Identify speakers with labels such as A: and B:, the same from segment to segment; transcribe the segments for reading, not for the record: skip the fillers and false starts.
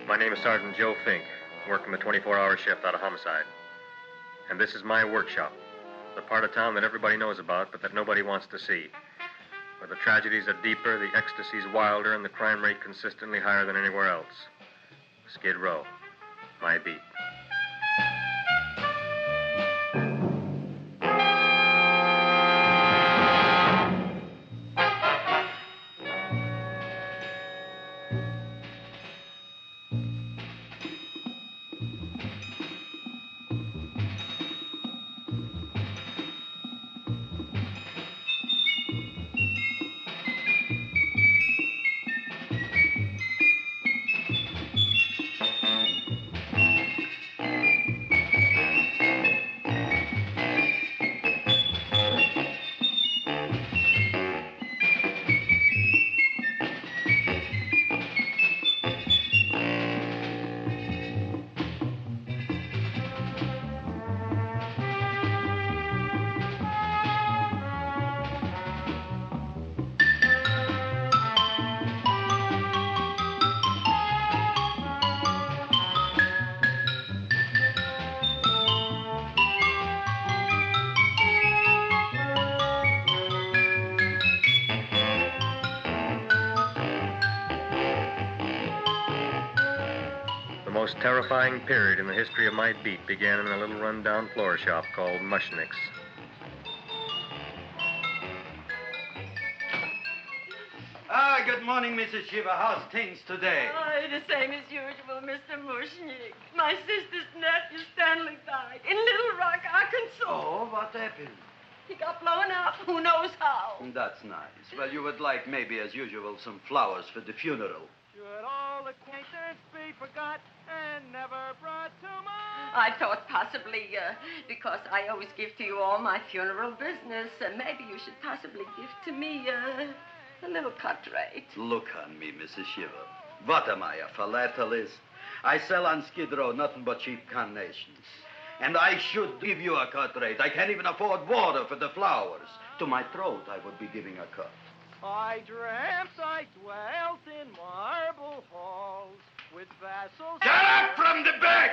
A: My name is Sergeant Joe Fink, working the 24-hour shift out of homicide. And this is my workshop, the part of town that everybody knows about, but that nobody wants to see. Where the tragedies are deeper, the ecstasy's wilder, and the crime rate consistently higher than anywhere else. Skid Row, my beat. The most terrifying period in the history of my beat began in a little run-down floor shop called Mushnick's.
B: Good morning, Mrs. Shiva. How's things today?
C: Oh, the same as usual, Mr. Mushnick. My sister's nephew, Stanley, died in Little Rock, Arkansas.
B: Oh, what happened?
C: He got blown up. Who knows how?
B: That's nice. Well, you would like, maybe as usual, some flowers for the funeral.
D: Should all acquaintance be forgot and never brought to mind?
C: I thought possibly, because I always give to you all my funeral business, maybe you should possibly give to me, a little cut rate.
B: Look on me, Mrs. Shiva. What am I, a philatelist? I sell on Skid Row nothing but cheap carnations. And I should give you a cut rate. I can't even afford water for the flowers. To my throat, I would be giving a cut.
D: I dreamt I dwelt in marble halls with vassals...
B: Get up from the back!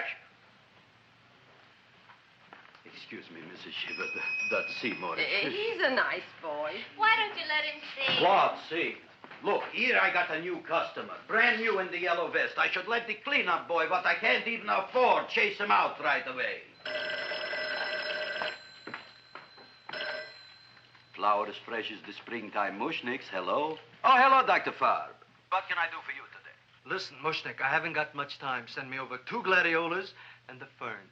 B: Excuse me, Mrs. Shiva, that's Seymour.
C: He's a nice boy.
E: Why don't you let him see?
B: What, see? Look, here I got a new customer, brand new in the yellow vest. I should let the cleanup boy, what I can't even afford, chase him out right away. Flower as fresh as the springtime Mushnicks. Hello? Oh, hello, Dr. Farb. What can I do for you today?
F: Listen, Mushnick, I haven't got much time. Send me over 2 gladiolas and the fern.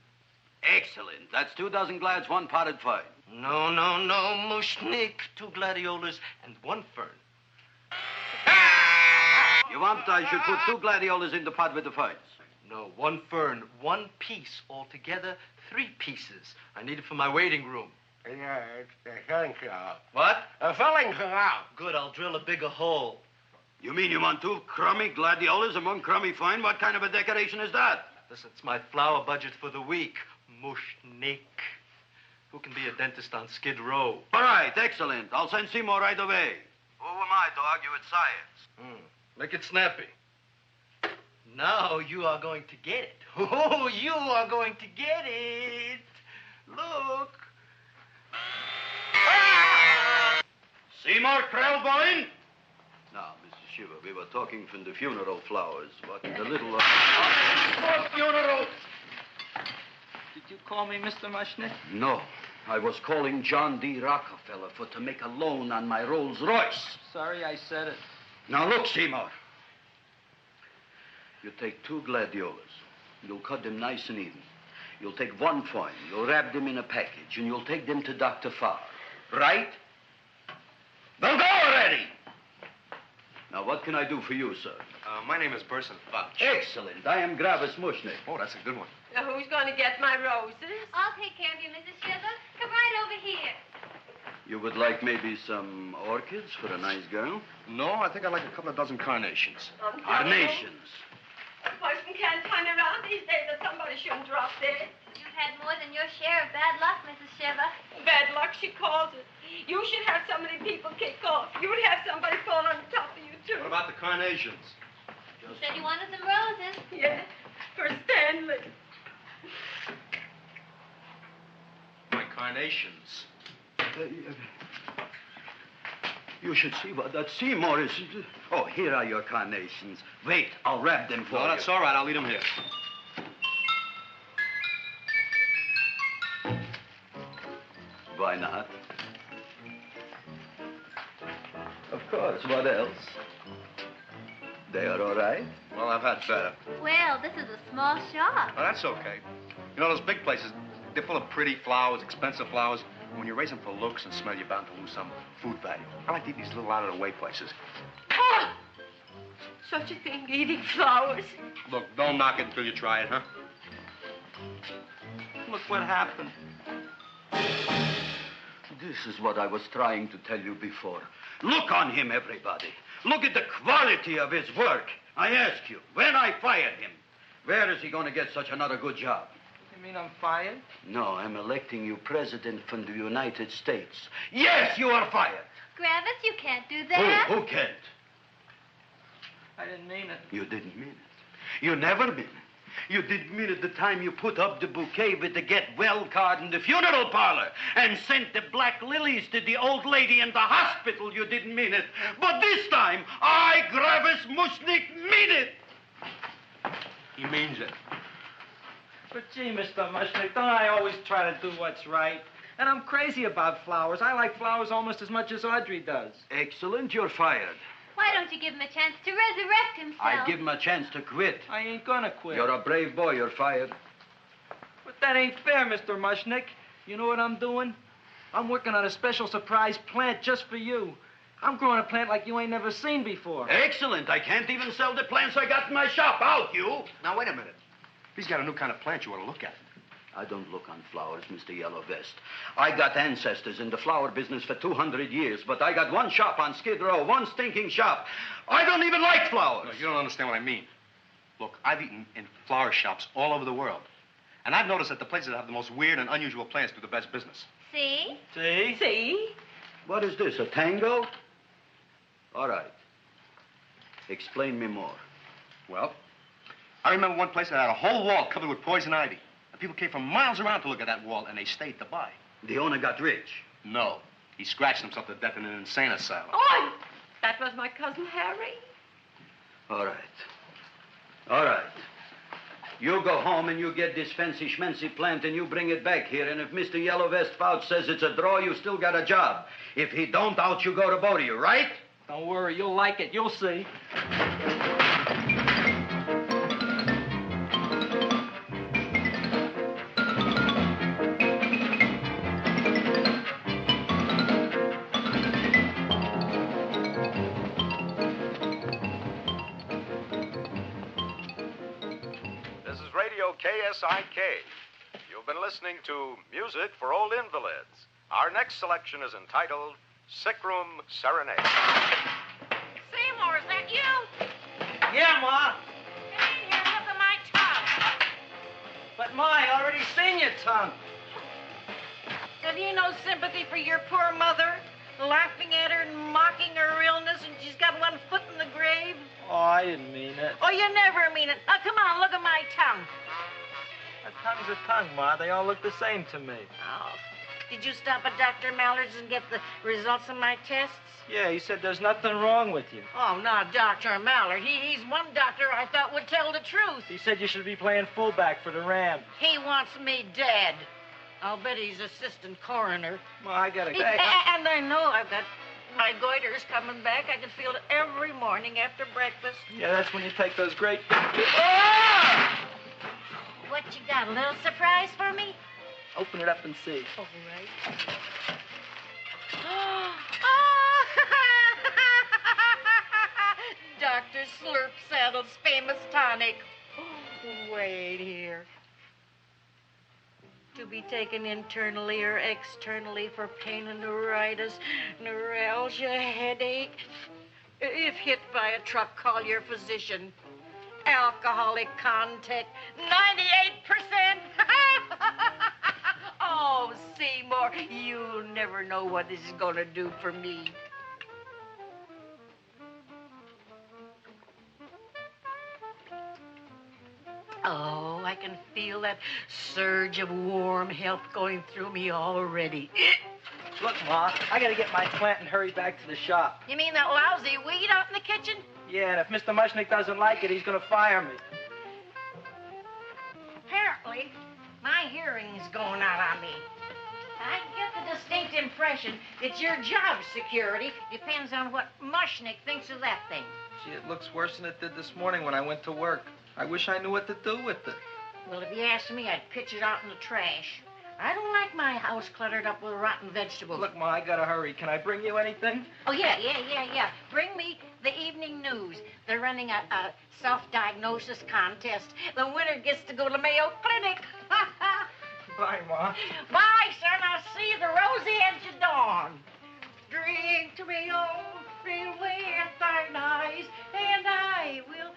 B: Excellent. That's 2 dozen glads, 1 potted fern.
F: No, Mushnick. 2 gladiolas and 1 fern.
B: You want I should put 2 gladiolas in the pot with the ferns?
F: No, 1 fern, 1 piece. Altogether, 3 pieces. I need it for my waiting room.
G: Yeah, it's the filling out.
F: What?
G: The filling's out.
F: Good, I'll drill a bigger hole.
B: You mean you want 2 crummy gladiolas and 1 crummy fern? What kind of a decoration is that?
F: Listen, it's my flower budget for the week. Mushnick. Who can be a dentist on Skid Row?
B: All right, excellent. I'll send Seymour right away. Who am I to argue with science?
F: Make it snappy. Now you are going to get it. Oh, you are going to get it. Look.
B: Seymour Krellboyne? Now, Mrs. Shiva, we were talking from the funeral flowers. What the little...
D: For funeral!
H: Did you call me Mr. Mushnick?
B: No. I was calling John D. Rockefeller to make a loan on my Rolls Royce.
H: Sorry I said it.
B: Now, look, Seymour. You take 2 gladiolas. You'll cut them nice and even. You'll take 1 fern. You'll wrap them in a package, and you'll take them to Dr. Farr. Right? Well, go already! Now, what can I do for you, sir?
A: My name is Burson Fudge.
B: Excellent. I am Gravis Mushnick.
A: Oh, that's a good one.
C: Who's going to get my roses?
E: I'll take care of you, Mrs. Shiva. Come right over here.
B: You would like maybe some orchids for a nice girl?
A: No, I think I'd like a couple of dozen carnations.
B: Carnations.
C: A person can't turn around these days that somebody shouldn't drop dead.
E: You've had more than your share of bad luck, Mrs. Shiva.
C: Bad luck, she calls it. You should have so many people kick off. You would have somebody fall on top of you, too.
A: What about the carnations?
E: You said you wanted some roses.
C: Yeah, for Stanley.
F: My carnations.
B: You should see what that Seymour is. Oh, here are your carnations. Wait, I'll wrap them for
F: No,
B: you.
F: that's all right. I'll leave them here.
B: Why not? Of course, what else? They are all right?
F: Well, I've had better.
E: Well, this is a small shop.
F: Oh, that's okay. You know, those big places, they're full of pretty flowers, expensive flowers. When you raise them for looks and smell, you're bound to lose some food value. I like to eat these little out-of-the-way places.
C: Oh! Such a thing, eating flowers.
F: Look, don't knock it until you try it, huh?
H: Look what happened.
B: This is what I was trying to tell you before. Look on him, everybody. Look at the quality of his work. I ask you, when I fired him, where is he going to get such another good job?
H: You mean I'm fired?
B: No, I'm electing you president from the United States. Yes, you are fired.
E: Griffith, you can't do that.
B: Who can't?
H: I didn't mean it.
B: You didn't mean it. You never mean it. You didn't mean it the time you put up the bouquet with the get well card in the funeral parlor and sent the black lilies to the old lady in the hospital. You didn't mean it. But this time, I, Gravis Mushnik, mean it.
F: He means it.
H: But gee, Mr. Mushnick, don't I always try to do what's right? And I'm crazy about flowers. I like flowers almost as much as Audrey does.
B: Excellent, you're fired.
E: Why don't you give him a chance to resurrect himself?
B: I give him a chance to quit.
H: I ain't gonna quit.
B: You're a brave boy, you're fired.
H: But that ain't fair, Mr. Mushnick. You know what I'm doing? I'm working on a special surprise plant just for you. I'm growing a plant like you ain't never seen before.
B: Excellent. I can't even sell the plants I got in my shop. Out, you.
F: Now, wait a minute. He's got a new kind of plant you want to look at.
B: I don't look on flowers, Mr. Yellow Vest. I got ancestors in the flower business for 200 years, but I got one shop on Skid Row, one stinking shop. I don't even like flowers.
F: No, you don't understand what I mean. Look, I've eaten in flower shops all over the world. And I've noticed that the places that have the most weird and unusual plants do the best business.
E: See?
H: See?
C: See?
B: What is this, a tango? All right. Explain me more.
F: Well, I remember one place that had a whole wall covered with poison ivy. And people came from miles around to look at that wall, and they stayed to buy.
B: The owner got rich.
F: No. He scratched himself to death in an insane asylum.
C: Oh, that was my cousin Harry.
B: All right. All right. You go home and you get this fancy schmancy plant and you bring it back here. And if Mr. Yellow Vest Fouch says it's a draw, you still got a job. If he don't, out you go to both of you, right?
H: Don't worry, you'll like it. You'll see.
I: KSIK. You've been listening to Music for Old Invalids. Our next selection is entitled Sick Room Serenade.
J: Seymour, is that you?
H: Yeah, Ma.
J: Hey, here, look at my tongue.
H: But, Ma, I already seen your tongue.
J: Have you no sympathy for your poor mother? Laughing at her and mocking her illness, and she's got one foot in the grave?
H: Oh, I didn't mean it.
J: Oh, you never mean it. Now, come on, look at my tongue.
H: A tongue's a tongue, Ma. They all look the same to me.
J: Oh, did you stop at Dr. Mallard's and get the results of my tests?
H: Yeah, he said there's nothing wrong with you.
J: Oh, not Dr. Mallard. He's one doctor I thought would tell the truth.
H: He said you should be playing fullback for the Rams.
J: He wants me dead. I'll bet he's assistant coroner.
H: Ma, I gotta go.
J: And I know I've got my goiter's coming back. I can feel it every morning after breakfast.
H: Yeah, that's when you take those great...
J: What you got, a little surprise for me?
H: Open it up and see.
J: All right. Dr. Slurp Saddle's famous tonic. Wait here. To be taken internally or externally for pain and neuritis, neuralgia, headache. If hit by a truck, call your physician. Alcoholic contact, 98%. Oh, Seymour, you never know what this is going to do for me. that surge of warm health going through me already.
H: Look, Ma, I gotta get my plant and hurry back to the shop.
J: You mean that lousy weed out in the kitchen?
H: Yeah, and if Mr. Mushnick doesn't like it, he's gonna fire me.
J: Apparently, my hearing's going out on me. I get the distinct impression that your job security depends on what Mushnick thinks of that thing.
H: Gee, it looks worse than it did this morning when I went to work. I wish I knew what to do with it.
J: Well, if you asked me, I'd pitch it out in the trash. I don't like my house cluttered up with rotten vegetables.
H: Look, Ma, I gotta hurry. Can I bring you anything?
J: Oh, yeah. Bring me the evening news. They're running a self-diagnosis contest. The winner gets to go to Mayo Clinic.
H: Bye, Ma.
J: Bye, son. I'll see you the rosy edge of dawn. Drink to me, oh, fill with thine eyes, and I will...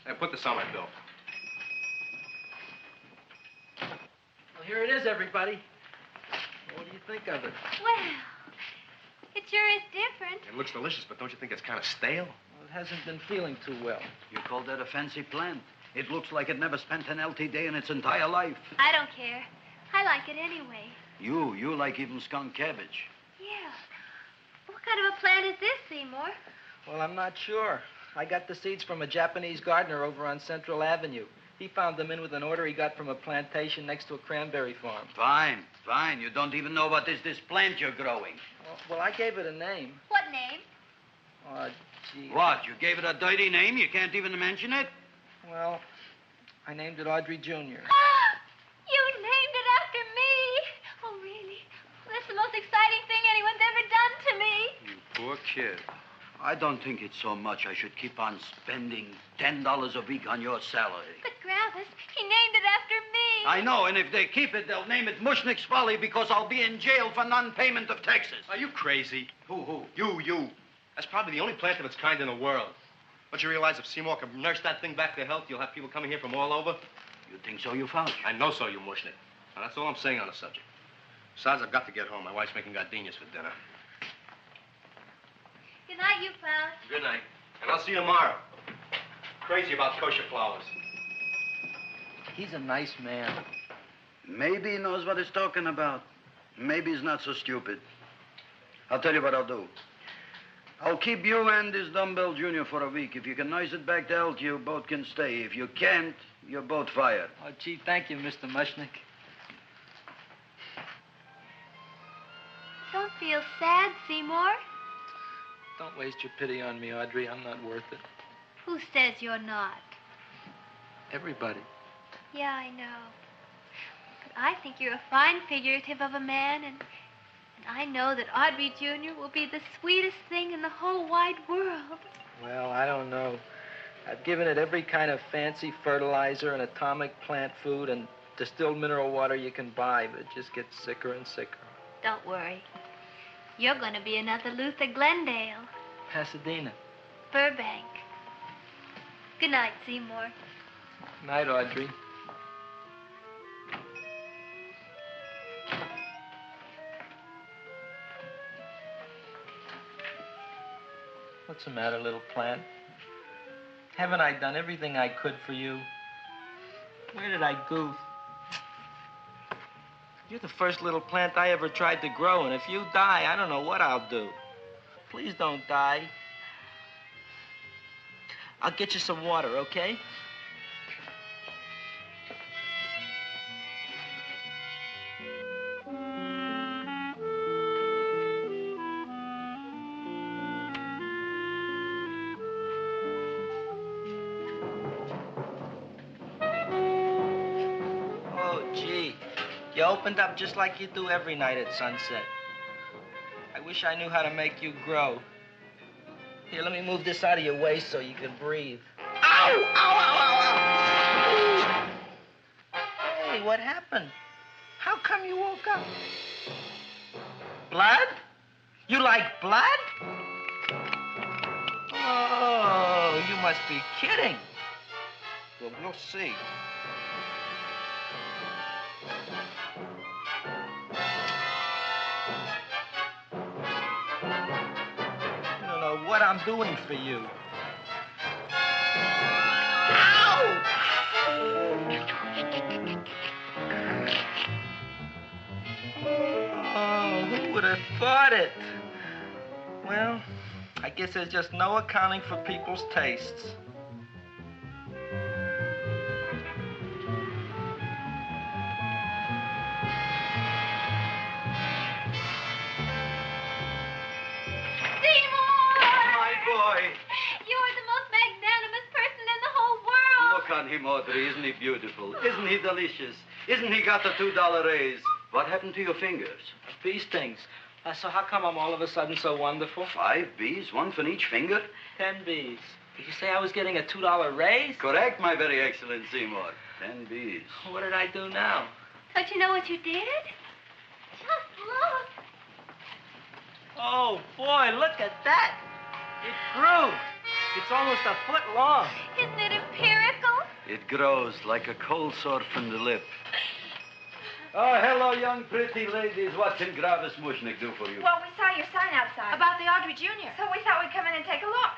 F: Hey, put this on my bill.
H: Well, here it is, everybody. What do you think of it?
E: Well, it sure is different.
F: It looks delicious, but don't you think it's kind of stale?
H: Well, it hasn't been feeling too well.
B: You call that a fancy plant? It looks like it never spent an LT day in its entire life.
E: I don't care. I like it anyway.
B: You like even skunk cabbage.
E: Yeah. What kind of a plant is this, Seymour?
H: Well, I'm not sure. I got the seeds from a Japanese gardener over on Central Avenue. He found them in with an order he got from a plantation next to a cranberry farm.
B: Fine. You don't even know what is this plant you're growing.
H: Well, I gave it a name.
E: What name?
H: Oh, gee.
B: What, you gave it a dirty name? You can't even mention it?
H: Well, I named it Audrey Jr.
E: You named it after me. Oh, really? That's the most exciting thing anyone's ever done to me.
B: You poor kid. I don't think it's so much I should keep on spending $10 a week on your salary.
E: But, Gravis, he named it after me.
B: I know, and if they keep it, they'll name it Mushnick's Folly because I'll be in jail for non-payment of taxes.
F: Are you crazy?
B: Who?
F: You. That's probably the only plant of its kind in the world. Don't you realize if Seymour can nurse that thing back to health, you'll have people coming here from all over?
B: You think so, you found?
F: I know so, you Mushnick. Now, that's all I'm saying on the subject. Besides, I've got to get home. My wife's making gardenias for dinner.
E: Good night, you pal.
F: Good night. And I'll see you tomorrow. Crazy about kosher flowers.
H: He's a nice man.
B: Maybe he knows what he's talking about. Maybe he's not so stupid. I'll tell you what I'll do. I'll keep you and this dumbbell junior for a week. If you can nurse it back to health, you both can stay. If you can't, you're both fired.
H: Oh, gee, thank you, Mr. Mushnick.
E: Don't feel sad, Seymour.
H: Don't waste your pity on me, Audrey. I'm not worth it.
E: Who says you're not?
H: Everybody.
E: Yeah, I know. But I think you're a fine figurative of a man, and I know that Audrey Jr. will be the sweetest thing in the whole wide world.
H: Well, I don't know. I've given it every kind of fancy fertilizer and atomic plant food and distilled mineral water you can buy, but it just gets sicker and sicker.
E: Don't worry. You're going to be another Luther Glendale.
H: Pasadena.
E: Burbank. Good night, Seymour.
H: Night, Audrey. What's the matter, little plant? Haven't I done everything I could for you? Where did I goof? You're the first little plant I ever tried to grow, and if you die, I don't know what I'll do. Please don't die. I'll get you some water, okay? You opened up just like you do every night at sunset. I wish I knew how to make you grow. Here, let me move this out of your way so you can breathe. Ow! Ow, ow, ow, ow! Hey, what happened? How come you woke up? Blood? You like blood? Oh, you must be kidding. Well, we'll see. What I'm doing for you. Oh, who would have thought it? Well, I guess there's just no accounting for people's tastes.
E: You're the most magnanimous person in the whole world.
B: Look on him, Audrey. Isn't he beautiful? Isn't he delicious? Isn't he got the $2 raise? What happened to your fingers?
H: Bee stings. So how come I'm all of a sudden so wonderful?
B: 5 bees, one for each finger?
H: 10 bees. Did you say I was getting a $2 raise?
B: Correct, my very excellent Seymour. 10 bees.
H: What did I do now?
E: Don't you know what you did? Just look.
H: Oh, boy, look at that. It grew. It's almost a foot long.
E: Isn't it empirical?
B: It grows like a cold sore from the lip. Oh, hello, young pretty ladies. What can Gravis Mushnick do for you?
K: Well, we saw your sign outside. About the Audrey Jr. So we thought we'd come in and take a look.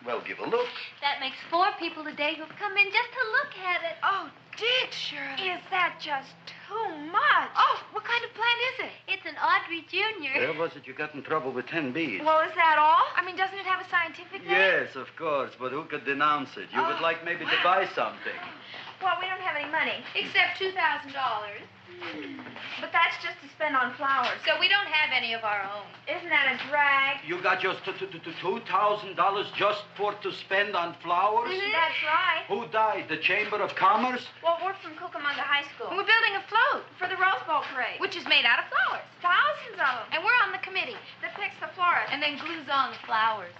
B: Well, give a look.
E: That makes 4 people today who've come in just to look at it.
K: Oh, Dick, Shirley. Is that just too much? Oh, what kind of plant is it?
E: It's an Audrey Jr.
B: Where was it you got in trouble with 10 bees?
K: Well, is that all? I mean, doesn't it have a scientific name?
B: Yes, of course, but who could denounce it? You would like maybe to buy something.
K: Well, we don't have any money.
E: Except $2,000.
K: But that's just to spend on flowers.
E: So we don't have any of our own.
K: Isn't that a drag?
B: You got just $2,000 just to spend on flowers?
K: Mm-hmm. That's right.
B: Who died? The Chamber of Commerce?
K: Well, we're from Cucamonga High School. We're building a float for the Rose Bowl parade. Which is made out of flowers. Thousands of them. And we're on the committee that picks the florist.
E: And then glues on the flowers.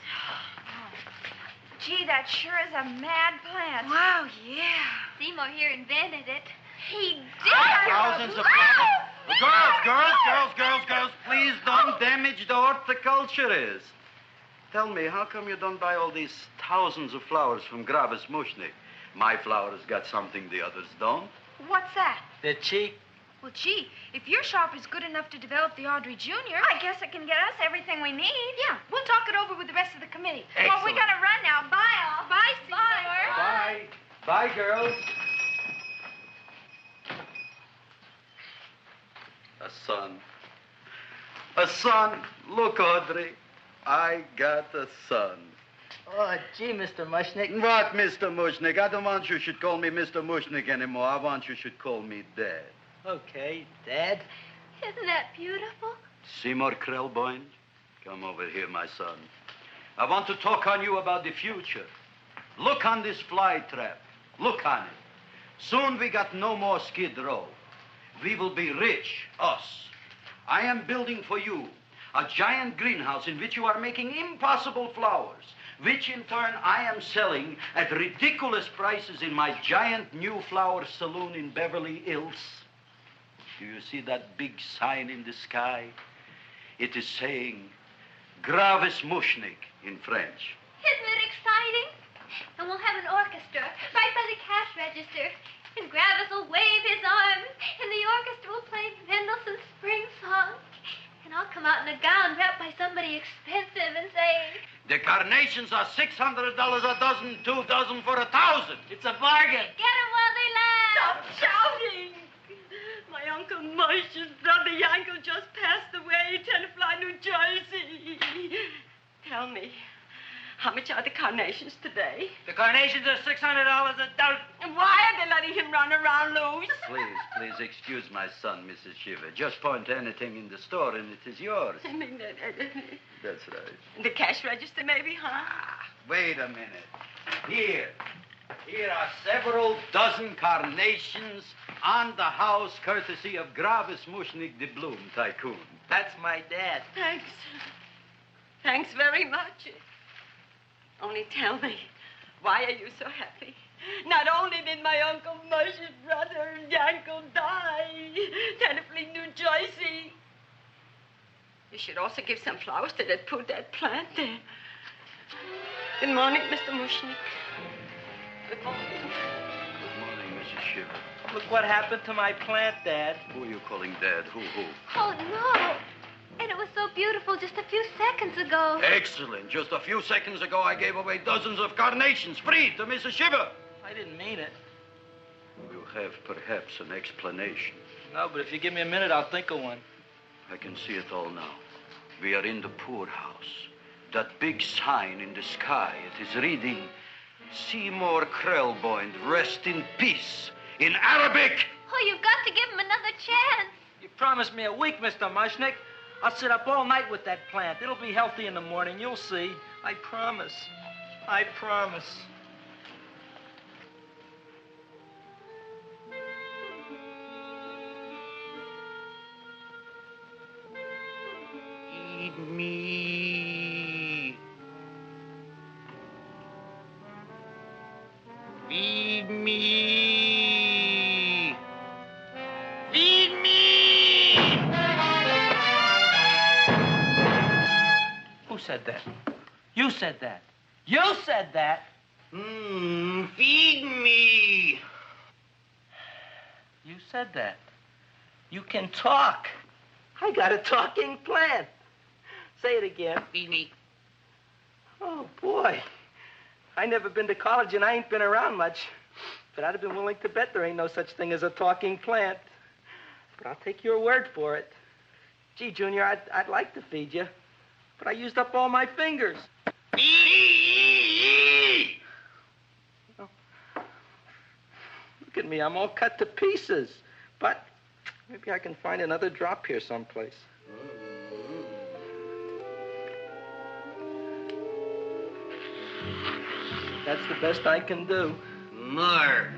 K: Gee, that sure is a mad plant. Wow, yeah.
E: Seymour here invented it.
K: He did.
B: Thousands of flowers. Girls, please don't damage the horticulturist. Tell me, how come you don't buy all these thousands of flowers from Gravis Mushnick? My flowers got something the others don't.
K: What's that?
H: They're cheap.
K: Well, gee, if your shop is good enough to develop the Audrey Jr., I guess it can get us everything we need. Yeah, we'll talk it over with the rest of the committee.
B: Excellent.
K: Well, we gotta run now. Bye, all. Bye, Seymour.
B: Bye. Bye, girls. A son. A son. Look, Audrey. I got a son.
H: Oh, gee, Mr. Mushnick.
B: What, Mr. Mushnick? I don't want you should call me Mr. Mushnick anymore. I want you should call me Dad.
H: Okay, Dad.
E: Isn't that beautiful?
B: Seymour Krelboyne, come over here, my son. I want to talk on you about the future. Look on this fly trap. Look on it. Soon we got no more Skid Row. We will be rich, us. I am building for you a giant greenhouse in which you are making impossible flowers, which in turn I am selling at ridiculous prices in my giant new flower saloon in Beverly Hills. Do you see that big sign in the sky? It is saying, Gravis Mushnick in French.
E: Isn't it exciting? And we'll have an orchestra right by the cash register. And Gravis will wave his arms, and the orchestra will play Mendelssohn's Spring Song. And I'll come out in a gown wrapped by somebody expensive and say,
B: The carnations are $600 a dozen, 2 dozen for $1,000.
H: It's a bargain.
E: get 'em while they last.
C: Stop shouting! My Uncle Moshe's brother Yankel just passed away, Tenafly, New Jersey. Tell me, how much are the carnations today?
H: The carnations are $600 a dozen.
C: And why are they letting him run around loose?
B: Please excuse my son, Mrs. Shiver. Just point to anything in the store and it is yours.
C: I mean,
B: That's right.
C: the cash register maybe, huh?
B: Wait a minute. Here are several dozen carnations on the house, courtesy of Gravis Mushnick, the Bloom Tycoon.
H: That's my dad.
C: Thanks. Thanks very much. Only tell me, why are you so happy? Not only did my Uncle Moshe's brother Yankel die, Tenafly, New Jersey, you should also give some flowers to that poor dead plant there. Good morning, Mr. Mushnick. Good morning.
B: Good morning, Mrs. Shiver.
H: Look what happened to my plant, Dad.
B: Who are you calling Dad? Who?
E: Oh, no. And it was so beautiful just a few seconds ago.
B: Excellent. Just a few seconds ago, I gave away dozens of carnations free to Mrs. Shiver.
H: I didn't mean it.
B: You have perhaps an explanation.
H: No, but if you give me a minute, I'll think of one.
B: I can see it all now. We are in the poorhouse. That big sign in the sky, it is reading, Seymour Krelboyne, rest in peace, in Arabic.
E: Oh, you've got to give him another chance.
H: You promised me a week, Mr. Mushnick. I'll sit up all night with that plant. It'll be healthy in the morning. You'll see. I promise. I promise.
B: Feed me. Feed me. Feed me.
H: Who said that? You said that. You said that.
B: Feed me.
H: You said that. You can talk. I got a talking plant. Say it again.
B: Feed me.
H: Oh, boy. I never been to college and I ain't been around much. But I'd have been willing to bet there ain't no such thing as a talking plant. But I'll take your word for it. Gee, Junior, I'd like to feed you. But I used up all my fingers. Oh. Look at me. I'm all cut to pieces. But maybe I can find another drop here someplace. That's the best I can do.
B: More.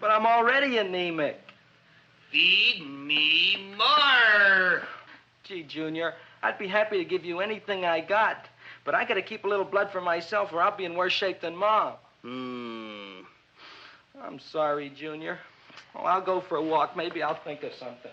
H: But I'm already anemic.
B: Feed me more.
H: Gee, Junior, I'd be happy to give you anything I got. But I gotta keep a little blood for myself or I'll be in worse shape than Mom. I'm sorry, Junior. Well, I'll go for a walk. Maybe I'll think of something.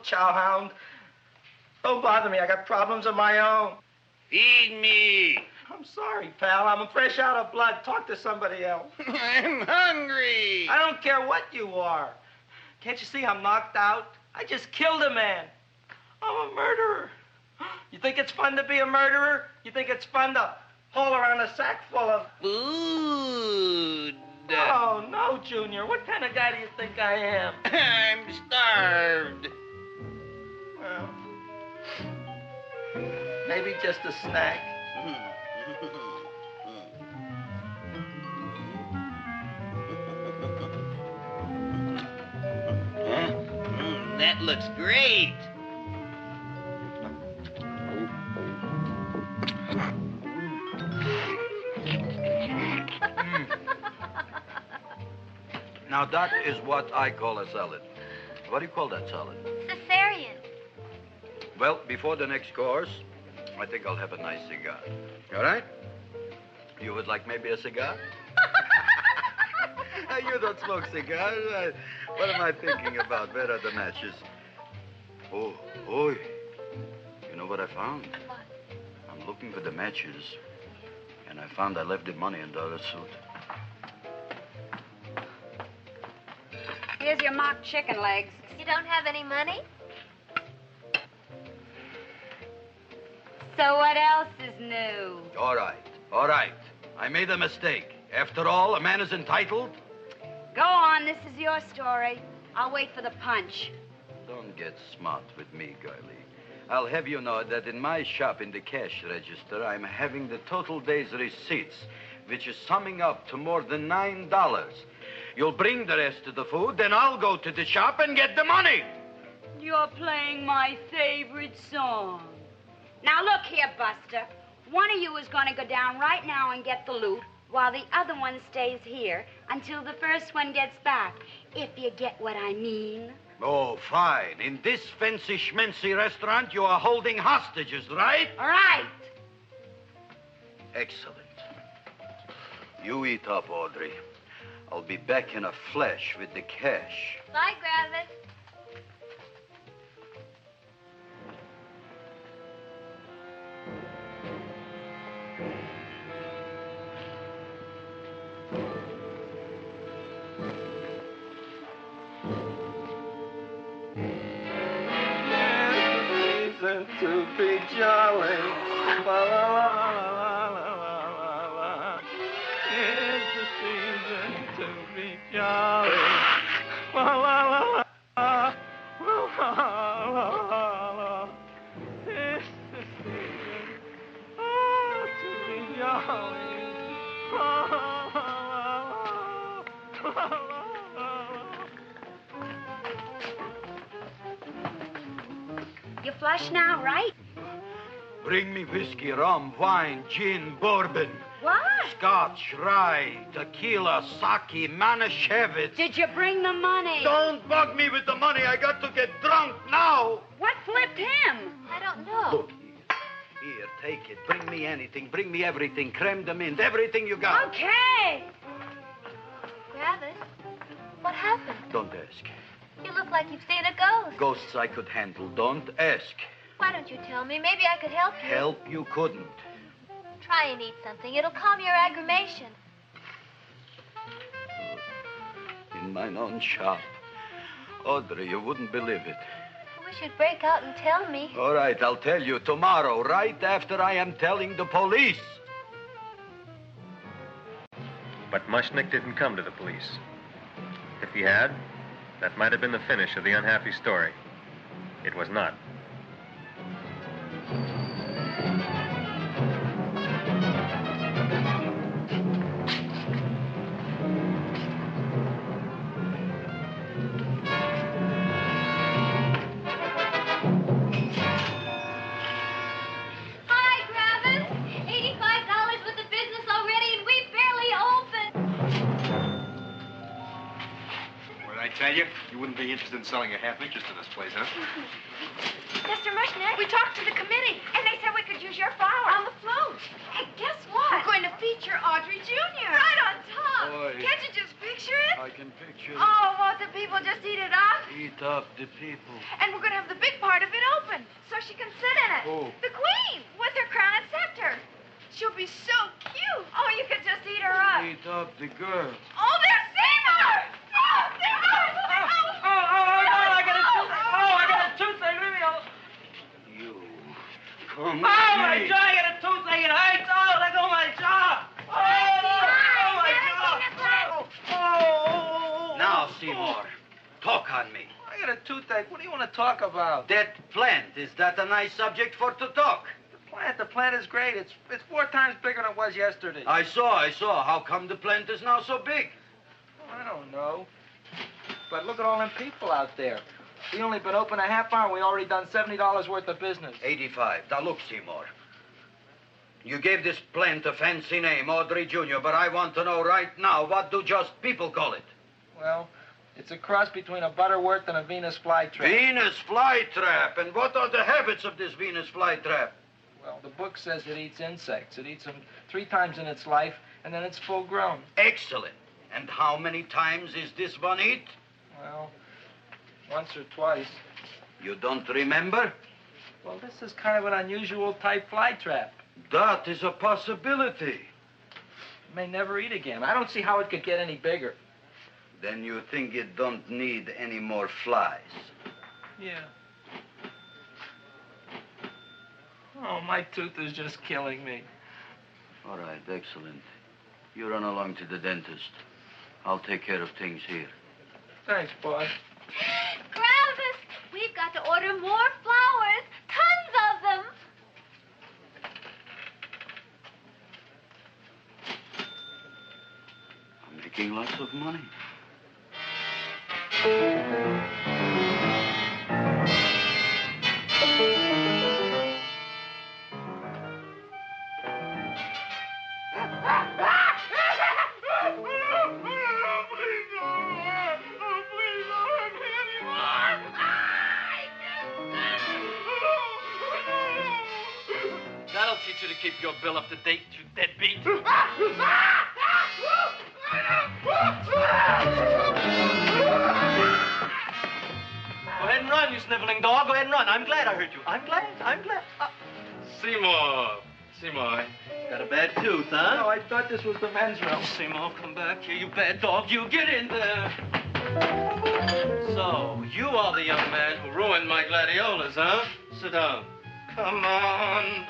H: Chowhound. Don't bother me. I got problems of my own.
B: Feed me.
H: I'm sorry, pal. I'm fresh out of blood. Talk to somebody else.
G: I'm hungry.
H: I don't care what you are. Can't you see I'm knocked out? I just killed a man. I'm a murderer. You think it's fun to be a murderer? You think it's fun to haul around a sack full of...
G: Food.
H: Oh, no, Junior. What kind of guy do you think I am?
G: I'm starved.
H: Well, maybe just a snack.
G: That looks great.
B: Now, that is what I call a salad. What do you call that salad?
E: Caesarean.
B: Well, before the next course, I think I'll have a nice cigar. All right? You would like maybe a cigar? You don't smoke cigars. What am I thinking about? Where are the matches? Oh, oi. You know what I found?
E: What?
B: I'm looking for the matches, and I found I left the money in the other suit.
L: Here's your mock chicken legs.
E: You don't have any money?
L: So what else is new?
B: All right. I made a mistake. After all, a man is entitled.
L: Go on, this is your story. I'll wait for the punch.
B: Don't get smart with me, girlie. I'll have you know that in my shop in the cash register, I'm having the total day's receipts, which is summing up to more than $9. You'll bring the rest of the food, then I'll go to the shop and get the money.
L: You're playing my favorite song. Now look here, Buster. One of you is going to go down right now and get the loot, while the other one stays here until the first one gets back, if you get what I mean.
B: Oh, fine. In this fancy schmancy restaurant, you are holding hostages, right?
L: Right.
B: Excellent. You eat up, Audrey. I'll be back in a flash with the cash.
E: Bye, Griffith.
H: To be jolly. La, la, la, la, la, la, la. It's the season to be jolly. La, la, la, la, la, la, la, la. It's the season to be jolly. La, la, la, la, la, la.
L: You flush now, right?
B: Bring me whiskey, rum, wine, gin, bourbon.
L: What?
B: Scotch, rye, tequila, sake, Manischewitz.
L: Did you bring the money?
B: Don't bug me with the money. I got to get drunk now.
L: What flipped him?
E: I don't know.
B: Look here. Here, take it. Bring me anything. Bring me everything. Creme de menthe, everything you got.
L: Okay.
E: Griffith, what happened?
B: Don't ask.
E: You look like you've seen a ghost.
B: Ghosts I could handle. Don't ask.
E: Why don't you tell me? Maybe I could help you.
B: Help you couldn't.
E: Try and eat something. It'll calm your aggravation.
B: In mine own shop. Audrey, you wouldn't believe it.
E: I wish you'd break out and tell me.
B: All right, I'll tell you tomorrow, right after I am telling the police.
A: But Mushnick didn't come to the police. If he had, that might have been the finish of the unhappy story. It was not.
E: Hi, Griffith. $85 with the business already, and we barely opened.
F: What did I tell you? You wouldn't be interested in selling a half interest in this place, huh?
K: Mr. Mushnick, we talked to the committee, and they said we could use your flour on the float. And guess what? We're going to feature Audrey Jr. Right on top.
B: Boy.
K: Can't you just picture it?
B: I can picture
K: Oh, won't the people just eat it up?
B: Eat up the people.
K: And we're going to have the big part of it open, so she can sit in it.
B: Who?
K: The queen, with her crown and scepter. She'll be so cute. Oh, you could just eat her up.
H: Eat up the girl.
K: Oh, there's Seymour! Oh, Seymour!
H: I got a toothache. Leave me alone.
B: You. Come
H: My jaw! I got a toothache. It hurts. Oh, let go of my jaw. Oh, my jaw. Oh.
B: Now, Seymour, talk on me.
H: I got a toothache. What do you want to talk about?
B: That plant, is that a nice subject for to talk?
H: The plant is great. It's 4 times bigger than it was yesterday.
B: I saw. How come the plant is now so big?
H: I don't know. But look at all them people out there. We only been open a half hour. We already done $70 worth of business.
B: 85. Now, look, Seymour. You gave this plant a fancy name, Audrey Jr., but I want to know right now, what do just people call it?
H: Well, it's a cross between a Butterworth and a Venus flytrap.
B: Venus flytrap. And what are the habits of this Venus flytrap?
H: Well, the book says it eats insects. It eats them 3 times in its life, and then it's full grown.
B: Excellent. And how many times is this one eat?
H: Well, once or twice.
B: You don't remember?
H: Well, this is kind of an unusual type flytrap.
B: That is a possibility.
H: It may never eat again. I don't see how it could get any bigger.
B: Then you think it don't need any more flies?
H: Yeah. Oh, my tooth is just killing me.
B: All right, excellent. You run along to the dentist. I'll take care of things here.
H: Thanks, boy.
E: Gravis, we've got to order more flowers. Tons of them.
B: I'm making lots of money.
H: That'll teach you to keep your bill up to date, you deadbeat.
D: Go
H: ahead and run, you sniveling dog. Go ahead and run. I'm glad I hurt you. I'm glad.
M: Seymour, got a bad tooth, huh?
H: No, I thought this was the men's room.
M: Seymour, come back here, you bad dog. You get in there. So, you are the young man who ruined my gladiolas, huh? Sit down. Come on.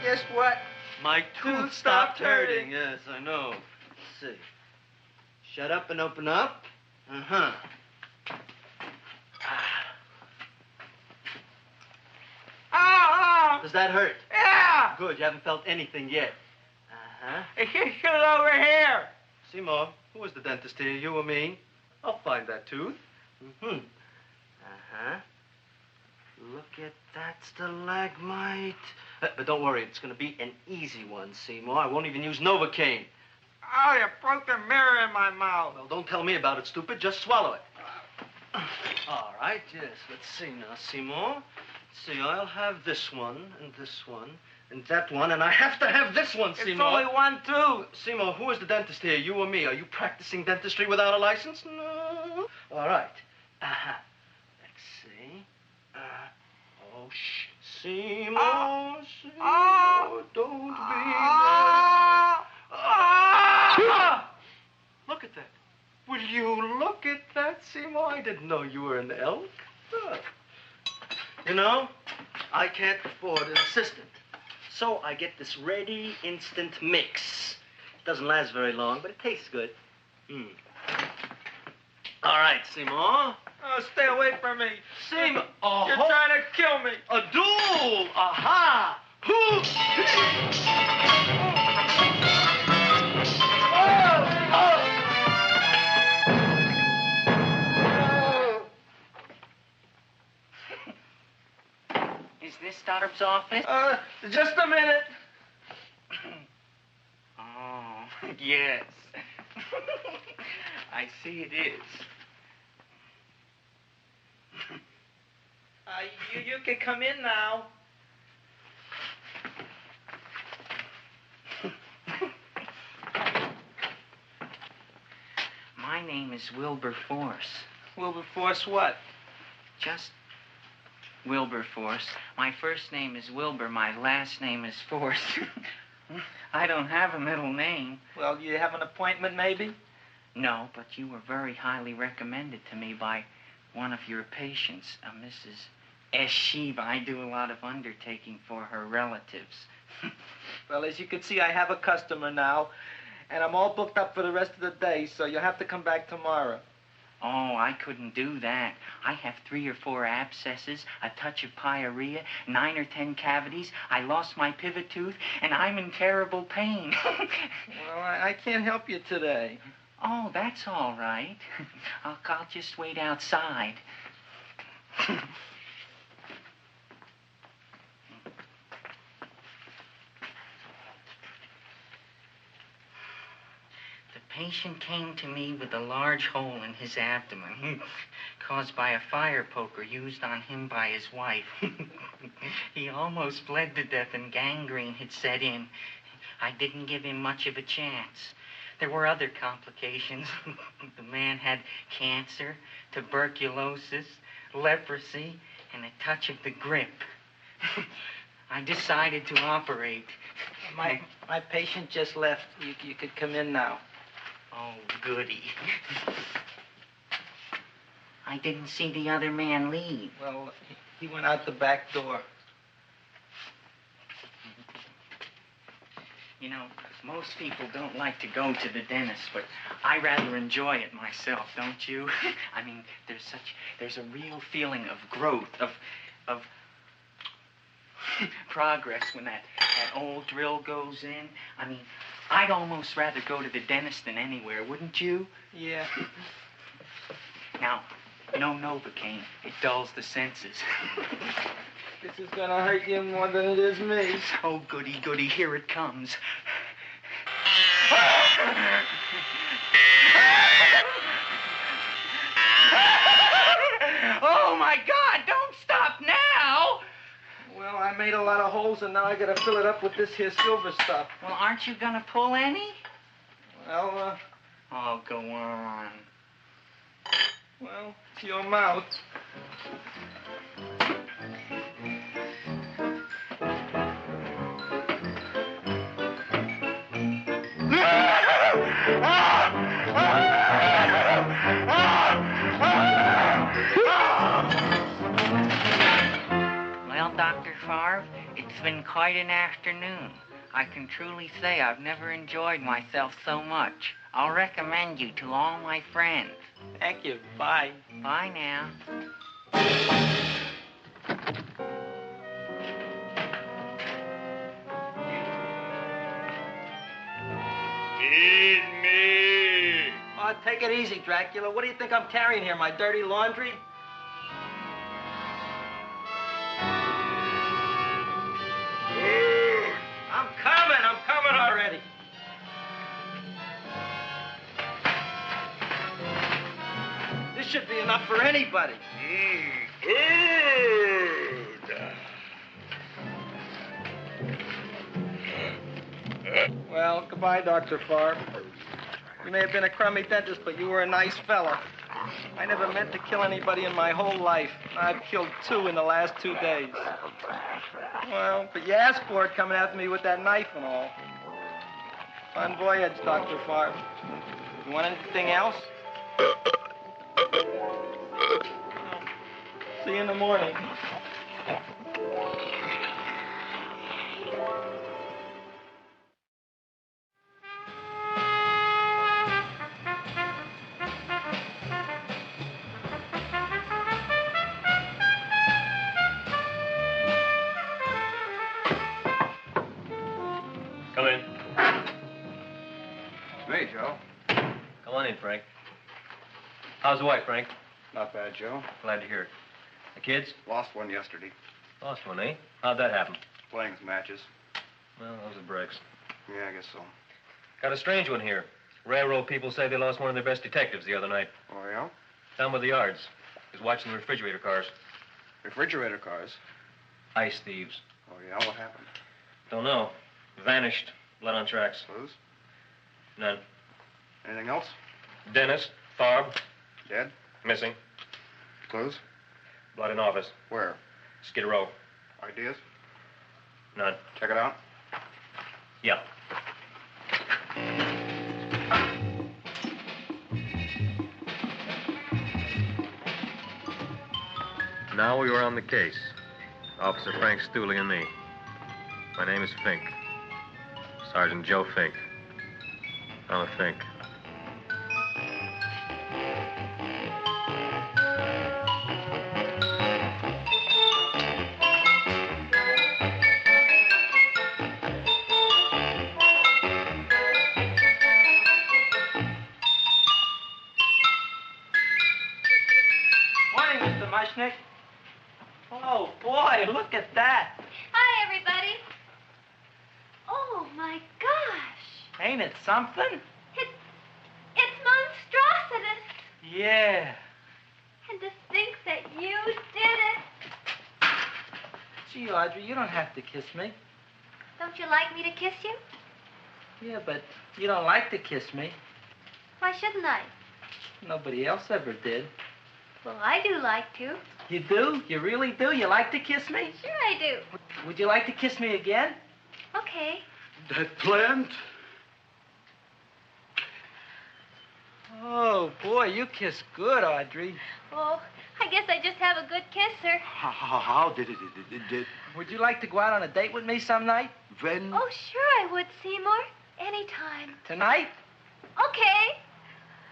H: Guess what?
M: My tooth stopped hurting. Yes, I know. Let's see. Shut up and open up. Uh-huh.
H: Oh!
M: Does that hurt?
H: Yeah!
M: Good, you haven't felt anything yet. Uh-huh.
H: Get it over here.
M: Seymour, who was the dentist here, you or me? I'll find that tooth. Mm-hmm. Uh-huh. Look at that stalagmite. But don't worry, it's going to be an easy one, Seymour. I won't even use Novocaine.
H: Oh, you broke the mirror in my mouth.
M: Well, don't tell me about it, stupid. Just swallow it. All right, yes. Let's see now, Seymour. Let's see, I'll have this one, and that one, and I have to have this one, Seymour.
H: It's only one tooth.
M: Seymour, who is the dentist here, you or me? Are you practicing dentistry without a license? No. All right. Uh-huh. Let's see. Oh, shh. Seymour, Seymour, don't be Look at that. Will you look at that, Seymour? I didn't know you were an elk. You know, I can't afford an assistant. So I get this ready instant mix. It doesn't last very long, but it tastes good. All right, Seymour.
H: Oh, stay away from me.
M: Seymour.
H: You're trying to kill me.
M: A duel. Aha.
J: Is this Doctor's office?
H: Just a minute.
J: Oh, yes. I see it is. You can come in now. My name is Wilbur Force.
H: Wilberforce what?
J: Just
N: Wilberforce. My first name is Wilbur. My last name is Force. I don't have a middle name.
H: Well, you have an appointment, maybe?
N: No, but you were very highly recommended to me by one of your patients, Mrs. S. Shiva. I do a lot of undertaking for her relatives.
H: Well, as you can see, I have a customer now, and I'm all booked up for the rest of the day, so you'll have to come back tomorrow.
N: Oh, I couldn't do that. I have 3 or 4 abscesses, a touch of pyorrhea, 9 or 10 cavities. I lost my pivot tooth, and I'm in terrible pain.
H: Well, I can't help you today.
N: Oh, that's all right. I'll just wait outside. The patient came to me with a large hole in his abdomen, caused by a fire poker used on him by his wife. He almost bled to death and gangrene had set in. I didn't give him much of a chance. There were other complications. The man had cancer, tuberculosis, leprosy, and a touch of the grip. I decided to operate.
H: My patient just left. You could come in now.
N: Oh, goody. I didn't see the other man leave.
H: Well, he went out the back door.
N: You know, most people don't like to go to the dentist, but I rather enjoy it myself, don't you? I mean, there's a real feeling of growth, of progress when that old drill goes in. I mean, I'd almost rather go to the dentist than anywhere, wouldn't you?
H: Yeah.
N: Now, no Novocaine. It dulls the senses.
H: This is gonna hurt you more than it is me.
N: Oh, goody, goody, here it comes. Oh, my God, don't stop now!
H: Well, I made a lot of holes, and now I gotta fill it up with this here silver stuff.
N: Well, aren't you gonna pull any?
H: Well,
N: Oh, go on.
H: Well, it's your mouth.
N: Well, Dr. Favre, it's been quite an afternoon. I can truly say I've never enjoyed myself so much. I'll recommend you to all my friends.
H: Thank you. Bye.
N: Bye now.
O: Feed me.
H: Oh, take it easy, Dracula. What do you think I'm carrying here, my dirty laundry? I'm coming already. This should be enough for anybody. Well, goodbye, Dr. Favre. You may have been a crummy dentist, but you were a nice fella. I never meant to kill anybody in my whole life. I've killed 2 in the last 2 days. Well, but you asked for it coming after me with that knife and all. Fun voyage, Dr. Favre. You want anything else? See you in the morning.
A: Come in.
F: Hey, Joe.
A: Come on in, Frank. How's the wife, Frank?
F: Not bad, Joe.
A: Glad to hear it. The kids?
F: Lost one yesterday.
A: Lost one, eh? How'd that happen?
F: Playing some matches.
A: Well, those are breaks.
F: Yeah, I guess so.
A: Got a strange one here. Railroad people say they lost one of their best detectives the other night.
F: Oh, yeah?
A: Down by the yards. He was watching the refrigerator cars.
F: Refrigerator cars?
A: Ice thieves.
F: Oh, yeah? What happened?
A: Don't know. Vanished. Blood on tracks.
F: Clues?
A: None.
F: Anything else?
A: Dennis. Farb.
F: Dead?
A: Missing.
F: Clues?
A: Blood in office.
F: Where?
A: Skid Row.
F: Ideas?
A: None.
F: Check it out.
A: Yeah. Now we were on the case. Officer Frank Stooley and me. My name is Fink. Sergeant Joe Fink. I'm a Fink.
H: Morning, Mr. Mushnick. Oh, boy, look at that.
E: Hi, everybody. Oh, my gosh.
H: Ain't it something?
E: It's monstrosity.
H: Yeah.
E: And to think that you did it.
H: Gee, Audrey, you don't have to kiss me.
E: Don't you like me to kiss you?
H: Yeah, but you don't like to kiss me.
E: Why shouldn't I?
H: Nobody else ever did.
E: Well, I do like to.
H: You do? You really do? You like to kiss me?
E: Sure I do.
H: Would you like to kiss me again?
E: Okay.
B: That plant?
H: Oh, boy, you kiss good, Audrey.
E: Oh, I guess I just have a good kisser.
B: How did it?
H: Would you like to go out on a date with me some night?
B: When?
E: Oh, sure I would, Seymour. Anytime.
H: Tonight?
E: Okay.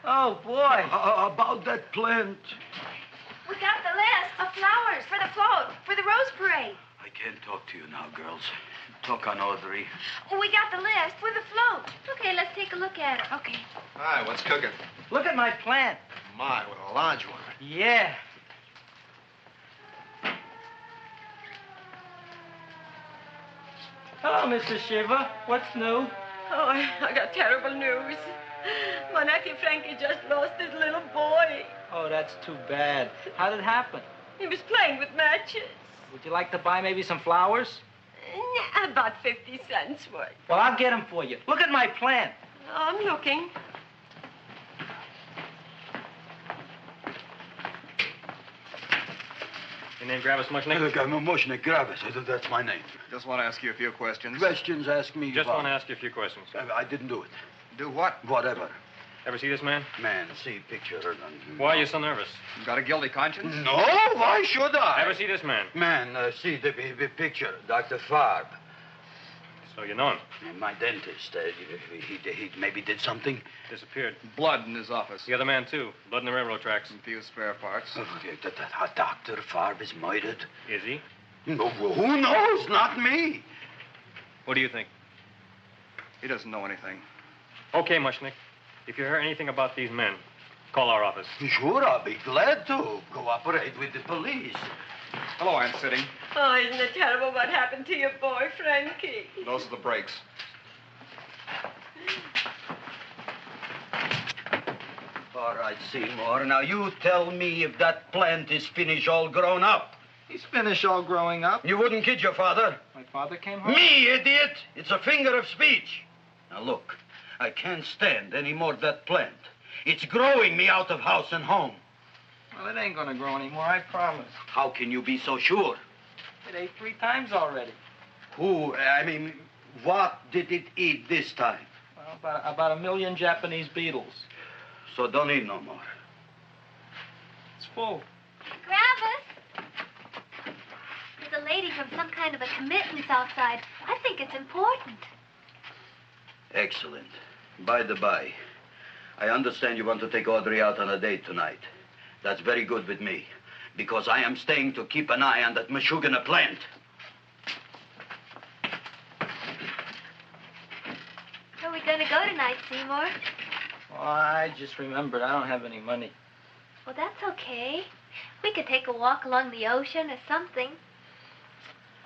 H: Oh, boy.
B: About that plant.
K: We got the list of flowers for the float, for the Rose Parade.
B: I can't talk to you now, girls. Talk on Audrey.
K: We got the list for the float.
E: Okay, let's take a look at it.
K: Okay.
F: Hi, what's cooking?
H: Look at my plant.
F: My, what a large one.
H: Yeah. Hello, Mrs. Shiva. What's new?
C: Oh, I got terrible news. My nephew Frankie just lost his little boy.
H: Oh, that's too bad. How did it happen?
C: He was playing with matches.
H: Would you like to buy maybe some flowers?
C: About 50 cents worth.
H: Well, I'll get them for you. Look at my plant.
C: I'm looking.
A: Your name Gravis Mushnick?
B: Look, I'm a Mushnick Gravis. That's my name.
F: Just want to ask you a few questions.
B: Questions, ask me.
A: Just want to ask you a few questions.
B: I didn't do it.
F: Do what?
B: Whatever.
A: Ever see this man?
B: Man, see picture.
A: Why are you so nervous?
F: You got a guilty conscience?
B: No, why should I?
A: Ever see this man?
B: Man, see the picture. Dr. Farb.
A: So you know him?
B: My dentist. He maybe did something.
A: Disappeared.
F: Blood in his office.
A: The other man, too. Blood in the railroad tracks.
F: A few spare parts.
B: Dr. Farb is murdered.
A: Is he?
B: No, who knows? Not me.
A: What do you think?
F: He doesn't know anything.
A: Okay, Mushnick. If you hear anything about these men, call our office.
B: Sure, I'll be glad to cooperate with the police.
F: Hello, Aunt Sitting.
C: Oh, isn't it terrible what happened to your boy, Frankie?
F: Those are the brakes.
B: All right, Seymour. Now, you tell me if that plant is finished all grown up.
H: He's finished all growing up.
B: You wouldn't kid your father.
H: My father came home?
B: Me, idiot! It's a finger of speech. Now, look, I can't stand any more of that plant. It's growing me out of house and home.
H: Well, it ain't gonna grow anymore, I promise.
B: How can you be so sure?
H: It ate 3 times already.
B: What did it eat this time?
H: Well, about 1 million Japanese beetles.
B: So don't eat no more.
H: It's full.
E: Gravis! There's a lady from some kind of a committance outside. I think it's important.
B: Excellent. By the by, I understand you want to take Audrey out on a date tonight. That's very good with me, because I am staying to keep an eye on that Meshuggah plant.
E: Where are we going to go tonight, Seymour?
H: Well, I just remembered I don't have any money.
E: Well, that's okay. We could take a walk along the ocean or something.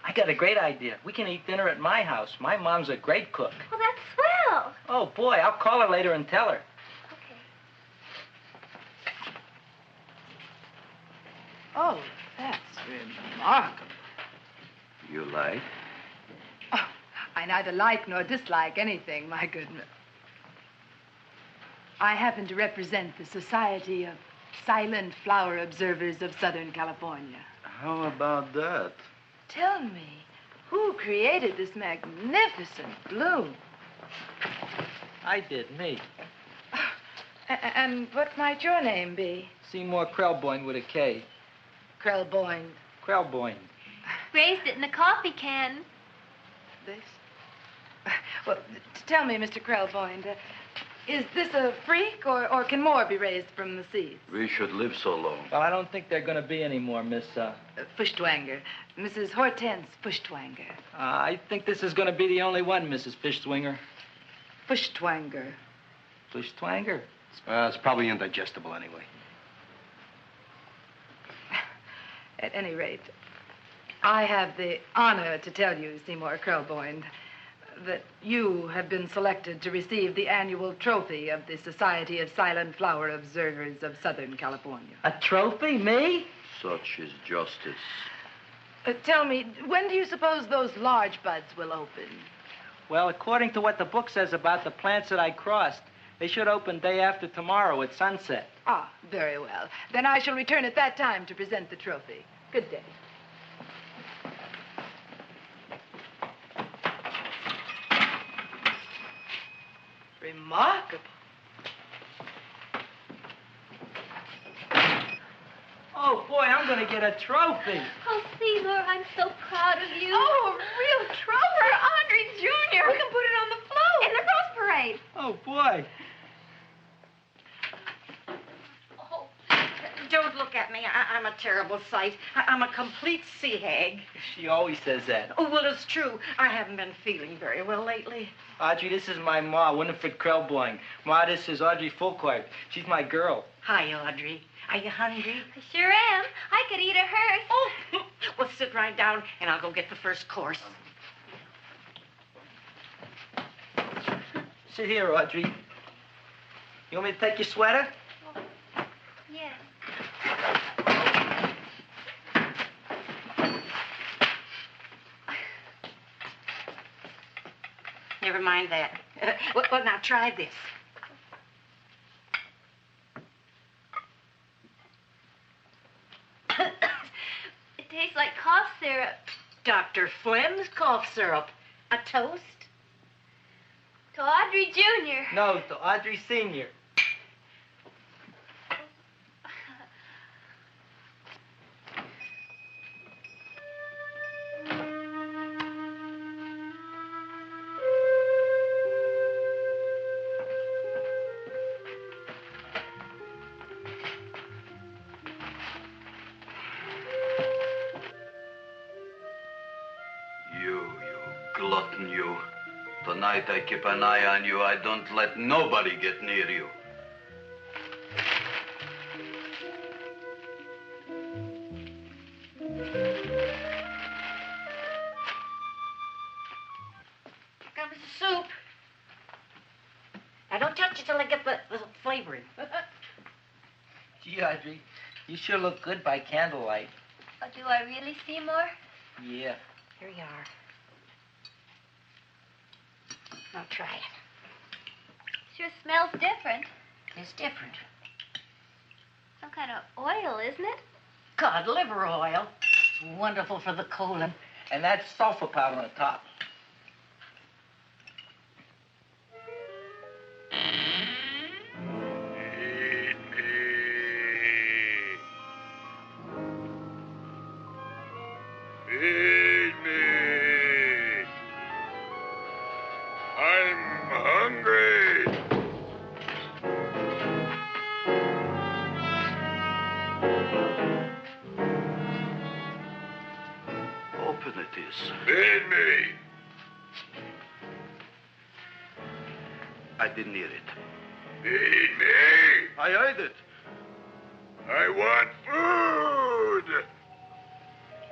H: I got a great idea. We can eat dinner at my house. My mom's a great cook.
E: Well, that's swell.
H: Oh, boy, I'll call her later and tell her.
P: Oh, that's remarkable.
B: You like?
P: Oh, I neither like nor dislike anything, my goodness. I happen to represent the Society of Silent Flower Observers of Southern California.
M: How about that?
P: Tell me, who created this magnificent bloom?
H: I did, me.
P: And what might your name be?
H: Seymour Krelboyne with a K.
P: Krelboyne.
H: Krelboyne.
E: Raised it in the coffee can.
P: This? Well, tell me, Mr. Krelboyne, is this a freak, or can more be raised from the seas?
B: We should live so long.
H: Well, I don't think there are going to be any more, Miss,
P: Fuschtwanger. Mrs. Hortense Fuschtwanger.
H: I think this is going to be the only one, Mrs. Fishswinger.
P: Fuschtwanger.
H: Fuschtwanger?
F: It's probably indigestible anyway.
P: At any rate, I have the honor to tell you, Seymour Krelboyne, that you have been selected to receive the annual trophy of the Society of Silent Flower Observers of Southern California.
H: A trophy? Me?
B: Such is justice.
P: Tell me, when do you suppose those large buds will open?
H: Well, according to what the book says about the plants that I crossed, they should open day after tomorrow at sunset.
P: Ah, very well. Then I shall return at that time to present the trophy. Good day. Remarkable.
H: Oh, boy, I'm going to get a trophy.
E: Oh, Seymour, I'm so proud of you.
K: Oh, a real trophy for Audrey Jr. We can put it on the float. In the Rose Parade.
H: Oh, boy.
J: Don't look at me. I'm a terrible sight. I'm a complete sea hag.
H: She always says that.
J: Oh, well, it's true. I haven't been feeling very well lately.
H: Audrey, this is my ma, Winifred Krelboyne. Ma, this is Audrey Fulcourt. She's my girl.
J: Hi, Audrey. Are you hungry?
E: I sure am. I could eat a hearse.
J: Oh, well, sit right down, and I'll go get the first course.
H: Sit here, Audrey. You want me to take your sweater?
E: Yes.
J: Never mind that. Well, now try this.
E: It tastes like cough syrup.
J: Dr. Flem's cough syrup. A toast?
E: To Audrey Jr.
H: No, to Audrey Sr.
B: Glutton, you. Tonight I keep an eye on you. I don't let nobody get near you.
J: Here comes the soup. Now, don't touch it till I get the flavoring.
H: Gee, Audrey, you sure look good by candlelight.
E: Oh, do I really, Seymour?
H: Yeah.
J: Here you are. Now try it.
E: Sure smells different.
J: It's different.
E: Some kind of oil, isn't it?
J: Cod liver oil. It's wonderful for the colon.
H: And that's sulfur powder on the top.
O: Feed me. I'm hungry.
B: Open it is.
O: Feed me.
B: I didn't hear it.
O: Feed me.
B: I heard it.
O: I want food.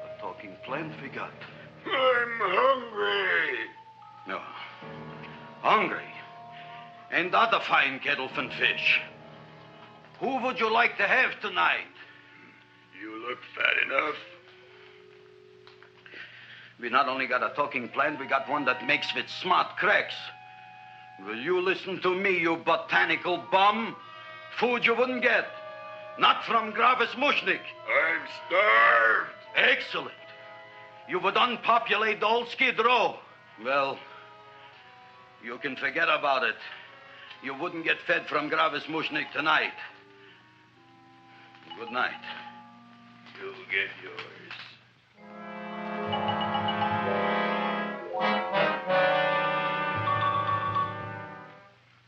B: A talking plant we got.
O: I'm hungry.
B: No. Hungry. And other fine kettlefen fish. Who would you like to have tonight?
O: You look fat enough.
B: We not only got a talking plant, we got one that makes with smart cracks. Will you listen to me, you botanical bum? Food you wouldn't get. Not from Gravis Mushnik.
O: I'm starved.
B: Excellent. You would unpopulate the old Skid Row. Well, you can forget about it. You wouldn't get fed from Gravis Mushnik tonight. Good night.
O: You'll get yours.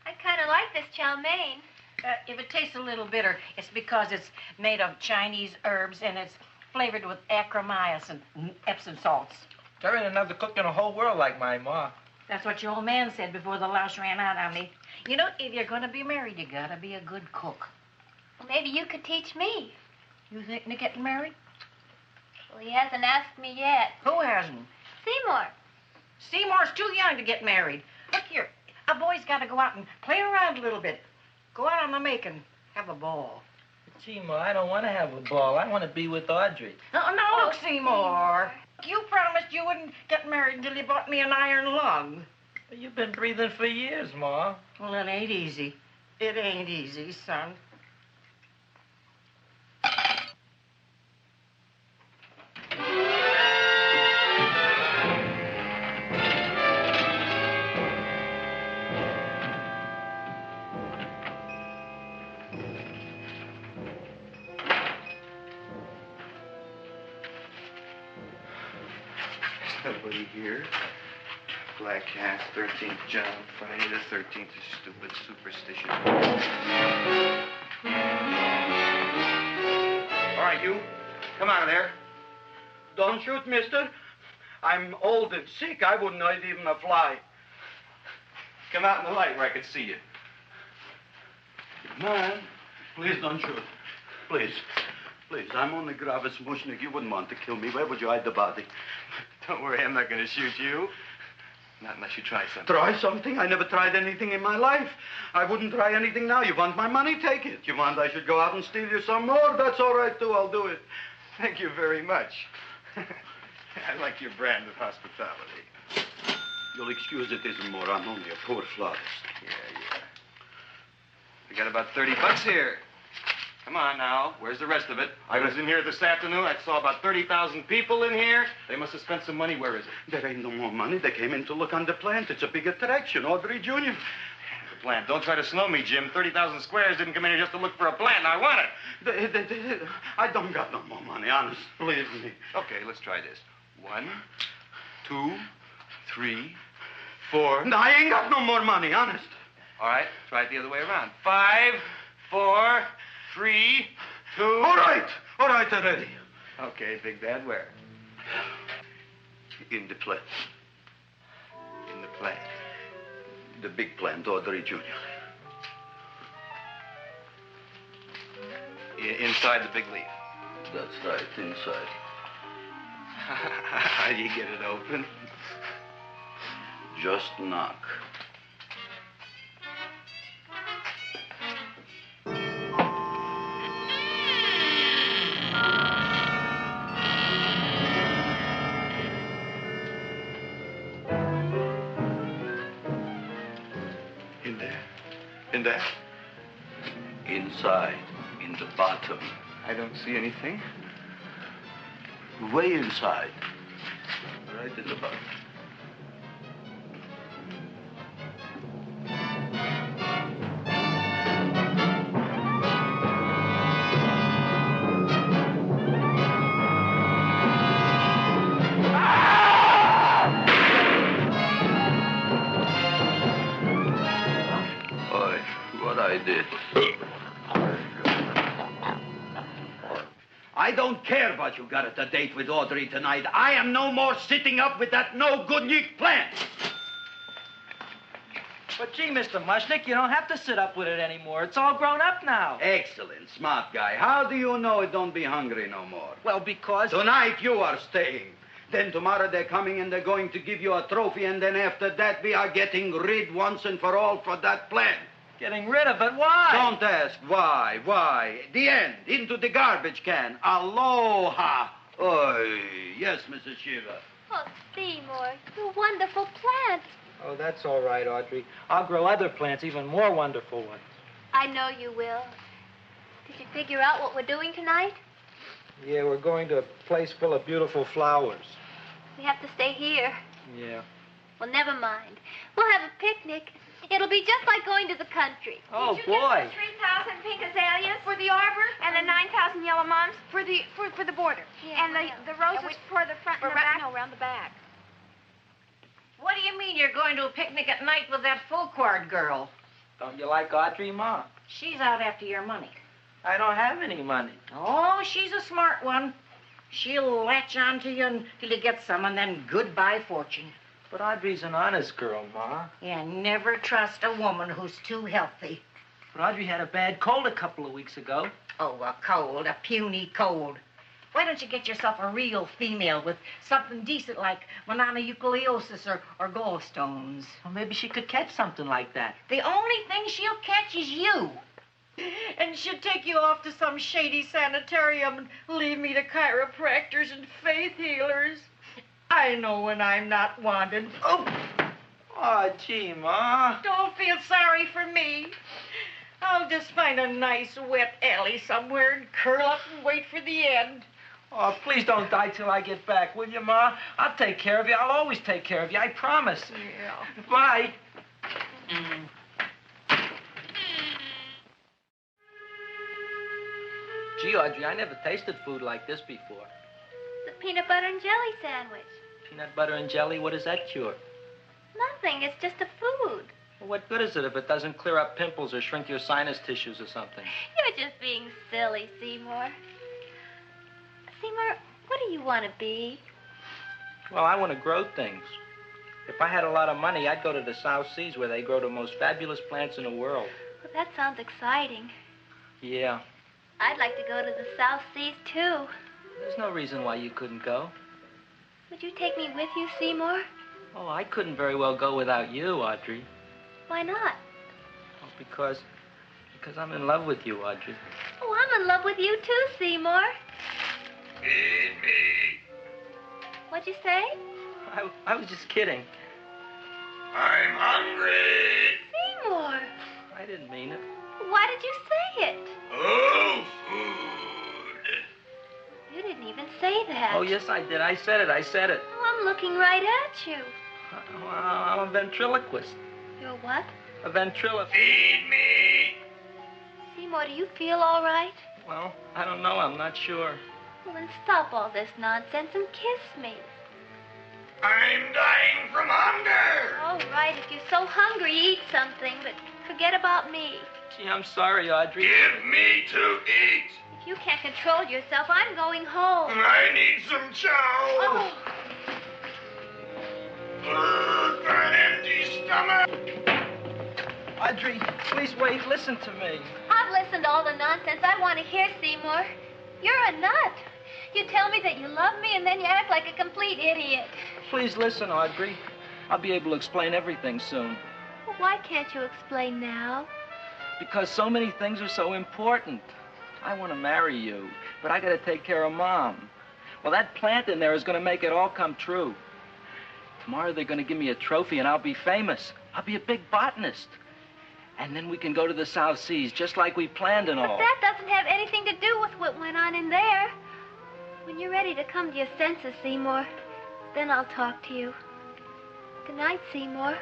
E: I kind of like this chow mein.
J: If it tastes a little bitter, it's because it's made of Chinese herbs and it's flavored with acromyas and Epsom salts.
H: There ain't another cook in the whole world like my ma.
J: That's what your old man said before the louse ran out on me. You know, if you're going to be married, you got to be a good cook.
E: Well, maybe you could teach me.
J: You thinking of getting married?
E: Well, he hasn't asked me yet.
J: Who hasn't?
E: Seymour.
J: Seymour's too young to get married. Look here, a boy's got to go out and play around a little bit. Go out on the make and have a ball.
H: Gee, Ma, I don't want to have a ball. I want to be with Audrey.
J: No, look, Seymour. You promised you wouldn't get married until you bought me an iron lung.
H: You've been breathing for years, Ma.
J: Well, it ain't easy. It ain't easy, son.
F: Nobody here. Black Cat, 13th John, Friday the 13th is stupid superstition. All right, you. Come out of there.
B: Don't shoot, mister. I'm old and sick. I wouldn't hurt even a fly.
F: Come out in the light where I can see you.
B: Man, please don't shoot. Please. Please, I'm only Gravis Mushnik. You wouldn't want to kill me. Where would you hide the body?
F: Don't worry, I'm not going to shoot you. Not unless you try something.
B: Try something? I never tried anything in my life. I wouldn't try anything now. You want my money? Take it. You want I should go out and steal you some more? That's all right, too. I'll do it.
F: Thank you very much. I like your brand of hospitality.
B: You'll excuse it isn't more. I'm only a poor florist.
F: Yeah. We got about $30 here. Come on now. Where's the rest of it? I was in here this afternoon. I saw about 30,000 people in here. They must have spent some money. Where is it?
B: There ain't no more money. They came in to look on the plant. It's a big attraction. Audrey Jr.
F: The plant. Don't try to slow me, Jim. 30,000 squares didn't come in here just to look for a plant. I want it.
B: I don't got no more money, honest. Believe me.
F: Okay, let's try this. 1, 2, 3, 4.
B: No, I ain't got no more money, honest.
F: All right, try it the other way around. 5, 4, 3, 2.
B: All right already.
F: Okay, Big Dad, where?
B: In the plant.
F: In the plant.
B: The big plant, Audrey Jr.
F: Inside the big leaf.
B: That's right, inside.
F: How do you get it open?
B: Just knock.
F: In there?
B: Inside, in the bottom.
F: I don't see anything.
B: Way inside. Right in the bottom. I did. I don't care what you got at the date with Audrey tonight. I am no more sitting up with that no-good Nick plant.
H: But gee, Mr. Mushnick, you don't have to sit up with it anymore. It's all grown up now.
B: Excellent, smart guy. How do you know it don't be hungry no more?
H: Well, because...
B: Tonight you are staying. Then tomorrow they're coming and they're going to give you a trophy, and then after that we are getting rid once and for all for that plant.
H: Getting rid of it? Why?
B: Don't ask why. Why? The end. Into the garbage can. Aloha. Oy. Yes, Mrs. Shiva.
E: Oh, Seymour, you wonderful plant.
H: Oh, that's all right, Audrey. I'll grow other plants, even more wonderful ones.
E: I know you will. Did you figure out what we're doing tonight?
M: Yeah, we're going to a place full of beautiful flowers.
E: We have to stay here.
M: Yeah.
E: Well, never mind. We'll have a picnic. It'll be just like going to the country.
K: Oh,
E: Did you
K: boy.
E: Get the
K: 3,000 pink azaleas for the arbor and the 9,000 yellow mums for the border.
E: Yeah,
K: and the roses for the front and the back.
J: No, around the back. What do you mean you're going to a picnic at night with that full-court girl?
H: Don't you like Audrey, Ma?
J: She's out after your money.
H: I don't have any money.
J: Oh, she's a smart one. She'll latch on to you until you get some, and then goodbye fortune.
H: But Audrey's an honest girl, Ma.
J: Yeah, never trust a woman who's too healthy.
H: But Audrey had a bad cold a couple of weeks ago.
J: Oh, a cold, a puny cold. Why don't you get yourself a real female with something decent like mononucleosis or gallstones?
H: Well, maybe she could catch something like that.
J: The only thing she'll catch is you.
C: And she'd take you off to some shady sanitarium and leave me to chiropractors and faith healers. I know when I'm not wanted.
H: Oh, gee, Ma.
C: Don't feel sorry for me. I'll just find a nice wet alley somewhere and curl up and wait for the end.
H: Oh, please don't die till I get back, will you, Ma? I'll take care of you. I'll always take care of you. I promise.
C: Yeah.
H: Bye. Gee, Audrey, I never tasted food like this before.
E: The peanut butter and jelly sandwich.
H: Peanut butter and jelly, what does that cure?
E: Nothing. It's just a food.
H: Well, what good is it if it doesn't clear up pimples or shrink your sinus tissues or something?
E: You're just being silly, Seymour. Seymour, what do you want to be?
H: Well, I want to grow things. If I had a lot of money, I'd go to the South Seas where they grow the most fabulous plants in the world.
E: Well, that sounds exciting.
H: Yeah.
E: I'd like to go to the South Seas, too.
H: There's no reason why you couldn't go.
E: Would you take me with you, Seymour?
H: Oh, I couldn't very well go without you, Audrey.
E: Why not?
H: Oh, because I'm in love with you, Audrey.
E: Oh, I'm in love with you, too, Seymour.
O: Feed me.
E: What'd you say?
H: I was just kidding.
O: I'm hungry.
E: Seymour.
H: I didn't mean it.
E: Why did you say it?
O: Oh, food.
E: You didn't even say that.
H: Oh, yes, I did. I said it.
E: Oh, I'm looking right at you.
H: I'm a ventriloquist.
E: You're what?
H: A ventriloquist.
O: Feed me.
E: Seymour, do you feel all right?
H: Well, I don't know. I'm not sure.
E: Well, then stop all this nonsense and kiss me.
O: I'm dying from hunger.
E: All right, if you're so hungry, eat something, but forget about me.
H: Gee, I'm sorry, Audrey.
O: Give me to eat.
E: If you can't control yourself, I'm going home.
O: I need some chow.
E: Oh.
O: For an empty stomach.
H: Audrey, please wait. Listen to me.
E: I've listened to all the nonsense I want to hear, Seymour. You're a nut. You tell me that you love me, and then you act like a complete idiot.
H: Please listen, Audrey. I'll be able to explain everything soon.
E: Well, why can't you explain now?
H: Because so many things are so important. I want to marry you, but I got to take care of Mom. Well, that plant in there is going to make it all come true. Tomorrow they're going to give me a trophy, and I'll be famous. I'll be a big botanist. And then we can go to the South Seas, just like we planned and all.
E: But that doesn't have anything to do with what went on in there. When you're ready to come to your senses, Seymour, then I'll talk to you. Good night, Seymour.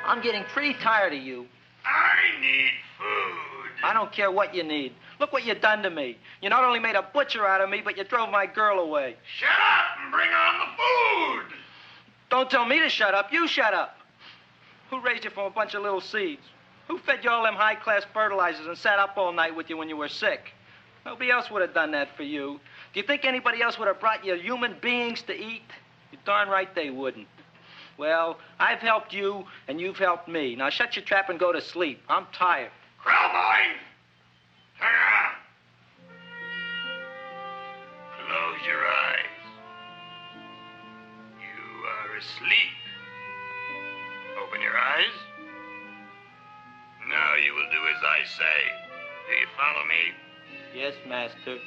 H: I'm getting pretty tired of you.
O: I need food.
H: I don't care what you need. Look what you done to me. You not only made a butcher out of me, but you drove my girl away.
O: Shut up and bring on the food.
H: Don't tell me to shut up. You shut up. Who raised you from a bunch of little seeds? Who fed you all them high-class fertilizers and sat up all night with you when you were sick? Nobody else would have done that for you. Do you think anybody else would have brought you human beings to eat? You're darn right they wouldn't. Well, I've helped you, and you've helped me. Now shut your trap and go to sleep. I'm tired.
O: Krellboy! Turn around. Close your eyes. You are asleep. Open your eyes. Now you will do as I say. Do you follow me?
H: Yes, master.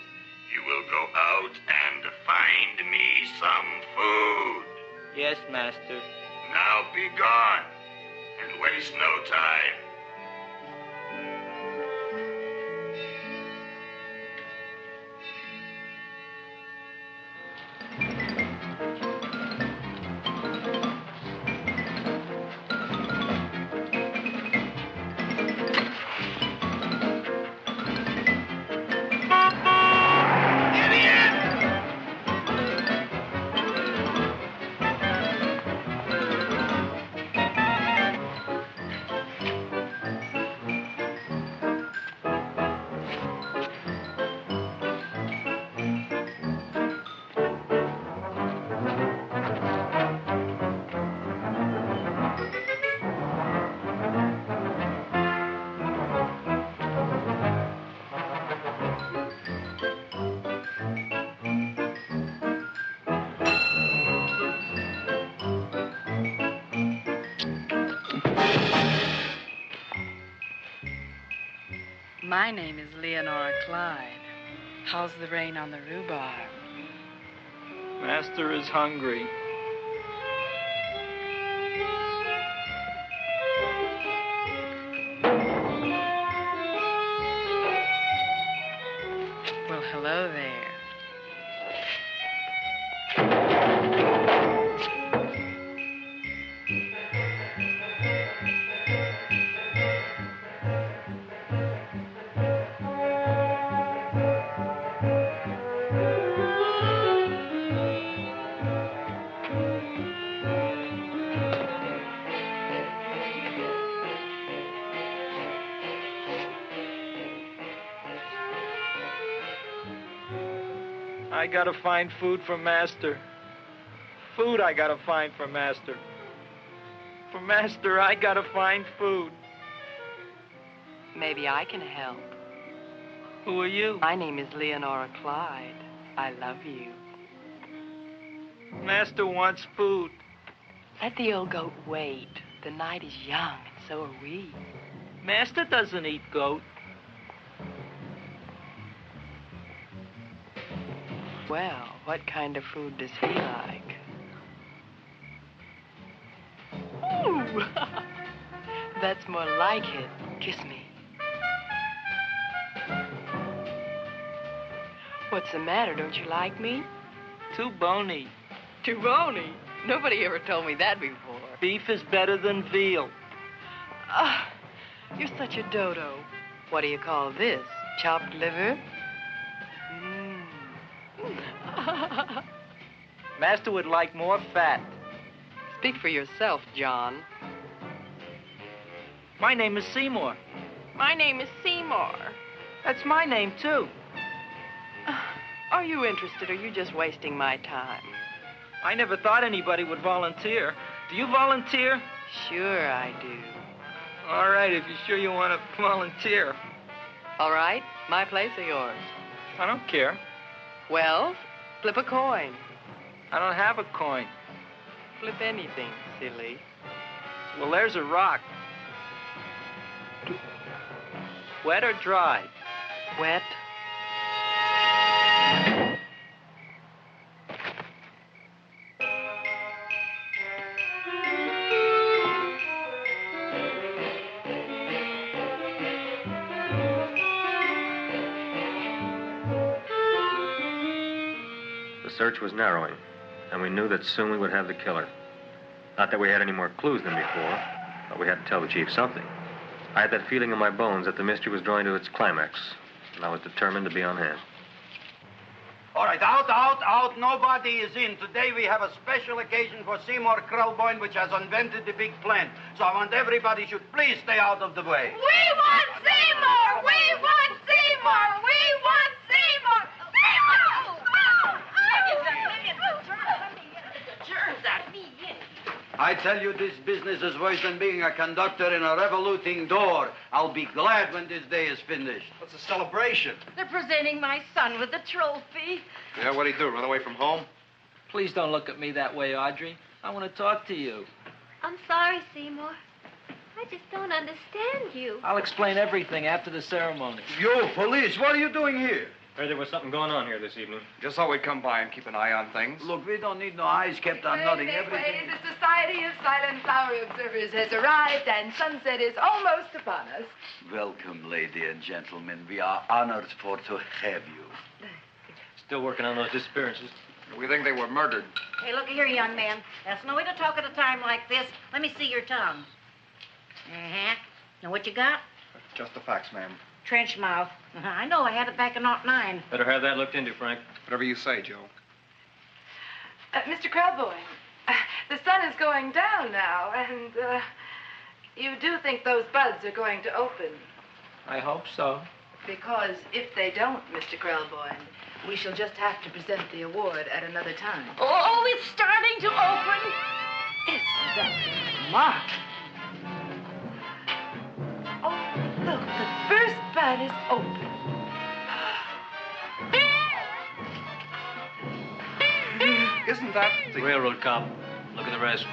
O: You will go out and find me some food.
H: Yes, master.
O: Now be gone, and waste no time.
P: My name is Leonora Clyde. How's the rain on the rhubarb?
H: Master is hungry.
P: Well, hello there.
H: I gotta find food for Master. Food I gotta find for Master. For Master, I gotta find food.
P: Maybe I can help.
H: Who are you?
P: My name is Leonora Clyde. I love you.
H: Master wants food.
P: Let the old goat wait. The night is young, and so are we.
H: Master doesn't eat goat.
P: Well, what kind of food does he like? Ooh! That's more like it. Kiss me. What's the matter? Don't you like me?
H: Too bony.
P: Too bony? Nobody ever told me that before.
H: Beef is better than veal.
P: Ah, you're such a dodo. What do you call this? Chopped liver?
H: Master would like more fat.
P: Speak for yourself, John.
H: My name is Seymour.
P: My name is Seymour.
H: That's my name, too.
P: Are you interested, or are you just wasting my time?
H: I never thought anybody would volunteer. Do you volunteer?
P: Sure I do.
H: All right, if you're sure you want to volunteer.
P: All right, my place or yours?
H: I don't care.
P: Well, flip a coin.
H: I don't have a coin.
P: Flip anything, silly.
H: Well, there's a rock. Wet or dry?
P: Wet.
A: The search was narrowing, and we knew that soon we would have the killer. Not that we had any more clues than before, but we had to tell the chief something. I had that feeling in my bones that the mystery was drawing to its climax, and I was determined to be on hand.
B: All right, out. Nobody is in. Today we have a special occasion for Seymour Krelboyne, which has invented the big plan. So I want everybody should please stay out of the way.
K: We want Seymour! We want Seymour! We want Seymour! Seymour!
B: I tell you, this business is worse than being a conductor in a revoluting door. I'll be glad when this day is finished.
F: What's the celebration?
J: They're presenting my son with a trophy.
F: Yeah, what'd he do, run away from home?
H: Please don't look at me that way, Audrey. I want to talk to you.
E: I'm sorry, Seymour. I just don't understand you.
H: I'll explain everything after the ceremony.
B: You, police, what are you doing here?
A: Heard there was something going on here this evening.
F: Just thought we'd come by and keep an eye on things.
B: Look, we don't need no eyes kept on nothing. Everything.
P: The Society of Silent Flower Observers has arrived, and sunset is almost upon us.
B: Welcome, lady and gentlemen. We are honored for to have you.
A: Still working on those disappearances.
F: We think they were murdered.
J: Hey, look here, young man. That's no way to talk at a time like this. Let me see your tongue. Uh-huh. Now, what you got?
F: Just the facts, ma'am.
J: Trench mouth. I know. I had it back in '09.
A: Better have that looked into, Frank.
F: Whatever you say, Joe.
P: Mr. Krelboyne, the sun is going down now, and you do think those buds are going to open?
H: I hope so.
P: Because if they don't, Mr. Krelboyne, we shall just have to present the award at another time.
J: Oh, it's starting to open.
P: Isn't that smart? Oh, look, the first bud is open.
F: Isn't that the
A: railroad cop? Look at the rest.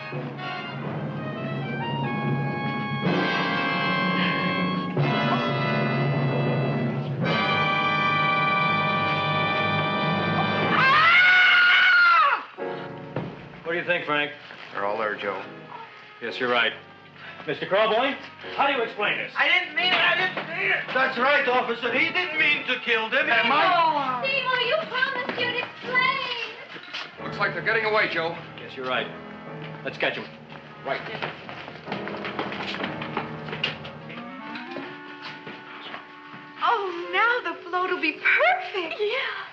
A: What do you think, Frank?
F: They're all there, Joe.
A: Yes, you're right. Mr. Krelboyne, how do you explain this?
M: I didn't mean it. That's right, officer. He didn't mean to kill them. Am I?
E: Seymour, you promised you'd explain.
F: Looks like they're getting away, Joe.
A: Yes, you're right. Let's catch them.
F: Right.
P: Oh, now the float will be perfect. Yeah.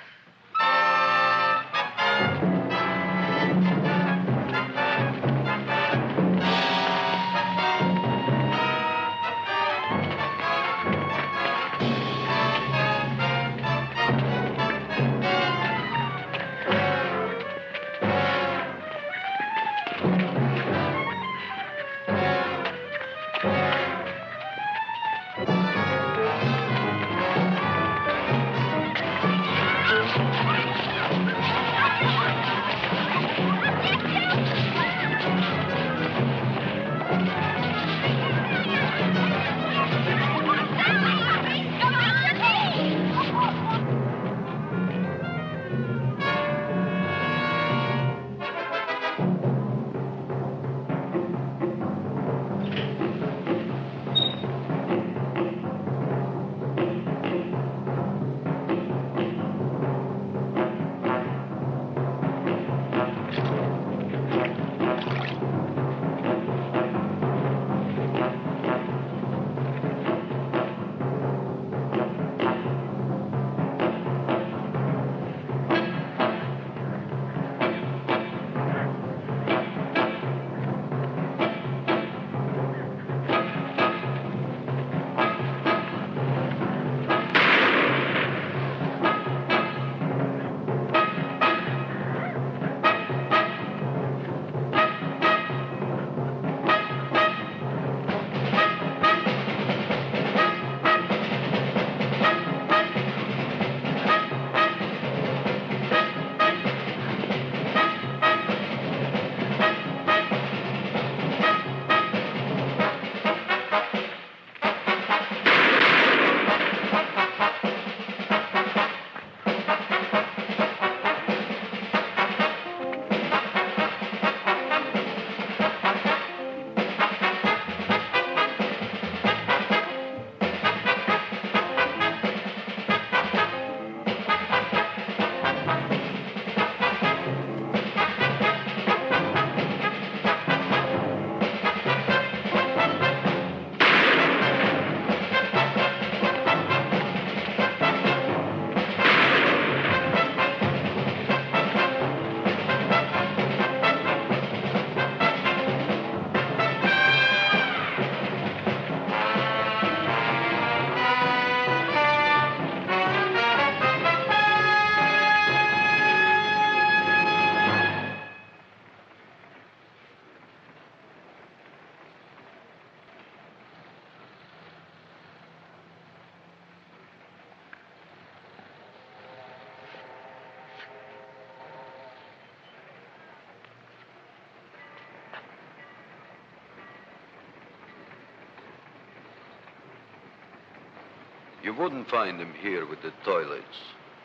B: You wouldn't find him here with the toilets.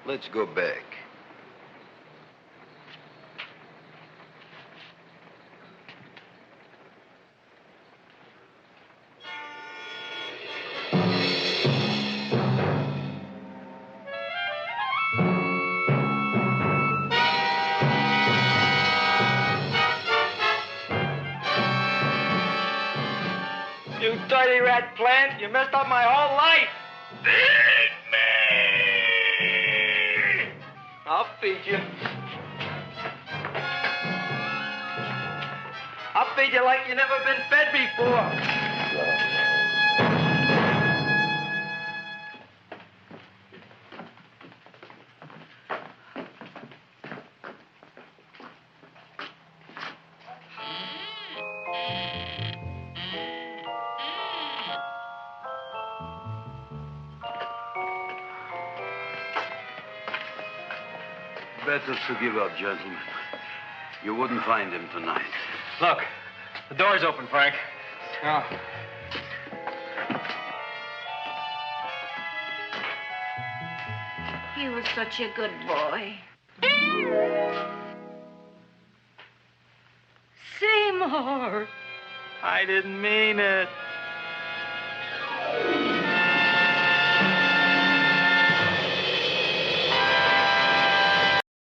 B: Let's go back.
H: You dirty rat plant, you messed up my whole life.
O: Feed me!
H: I'll feed you. I'll feed you like you never been fed before.
B: Better to give up, gentlemen. You wouldn't find him tonight.
A: Look, the door's open, Frank.
H: Oh.
J: He was such a good boy. Seymour!
H: I didn't mean it.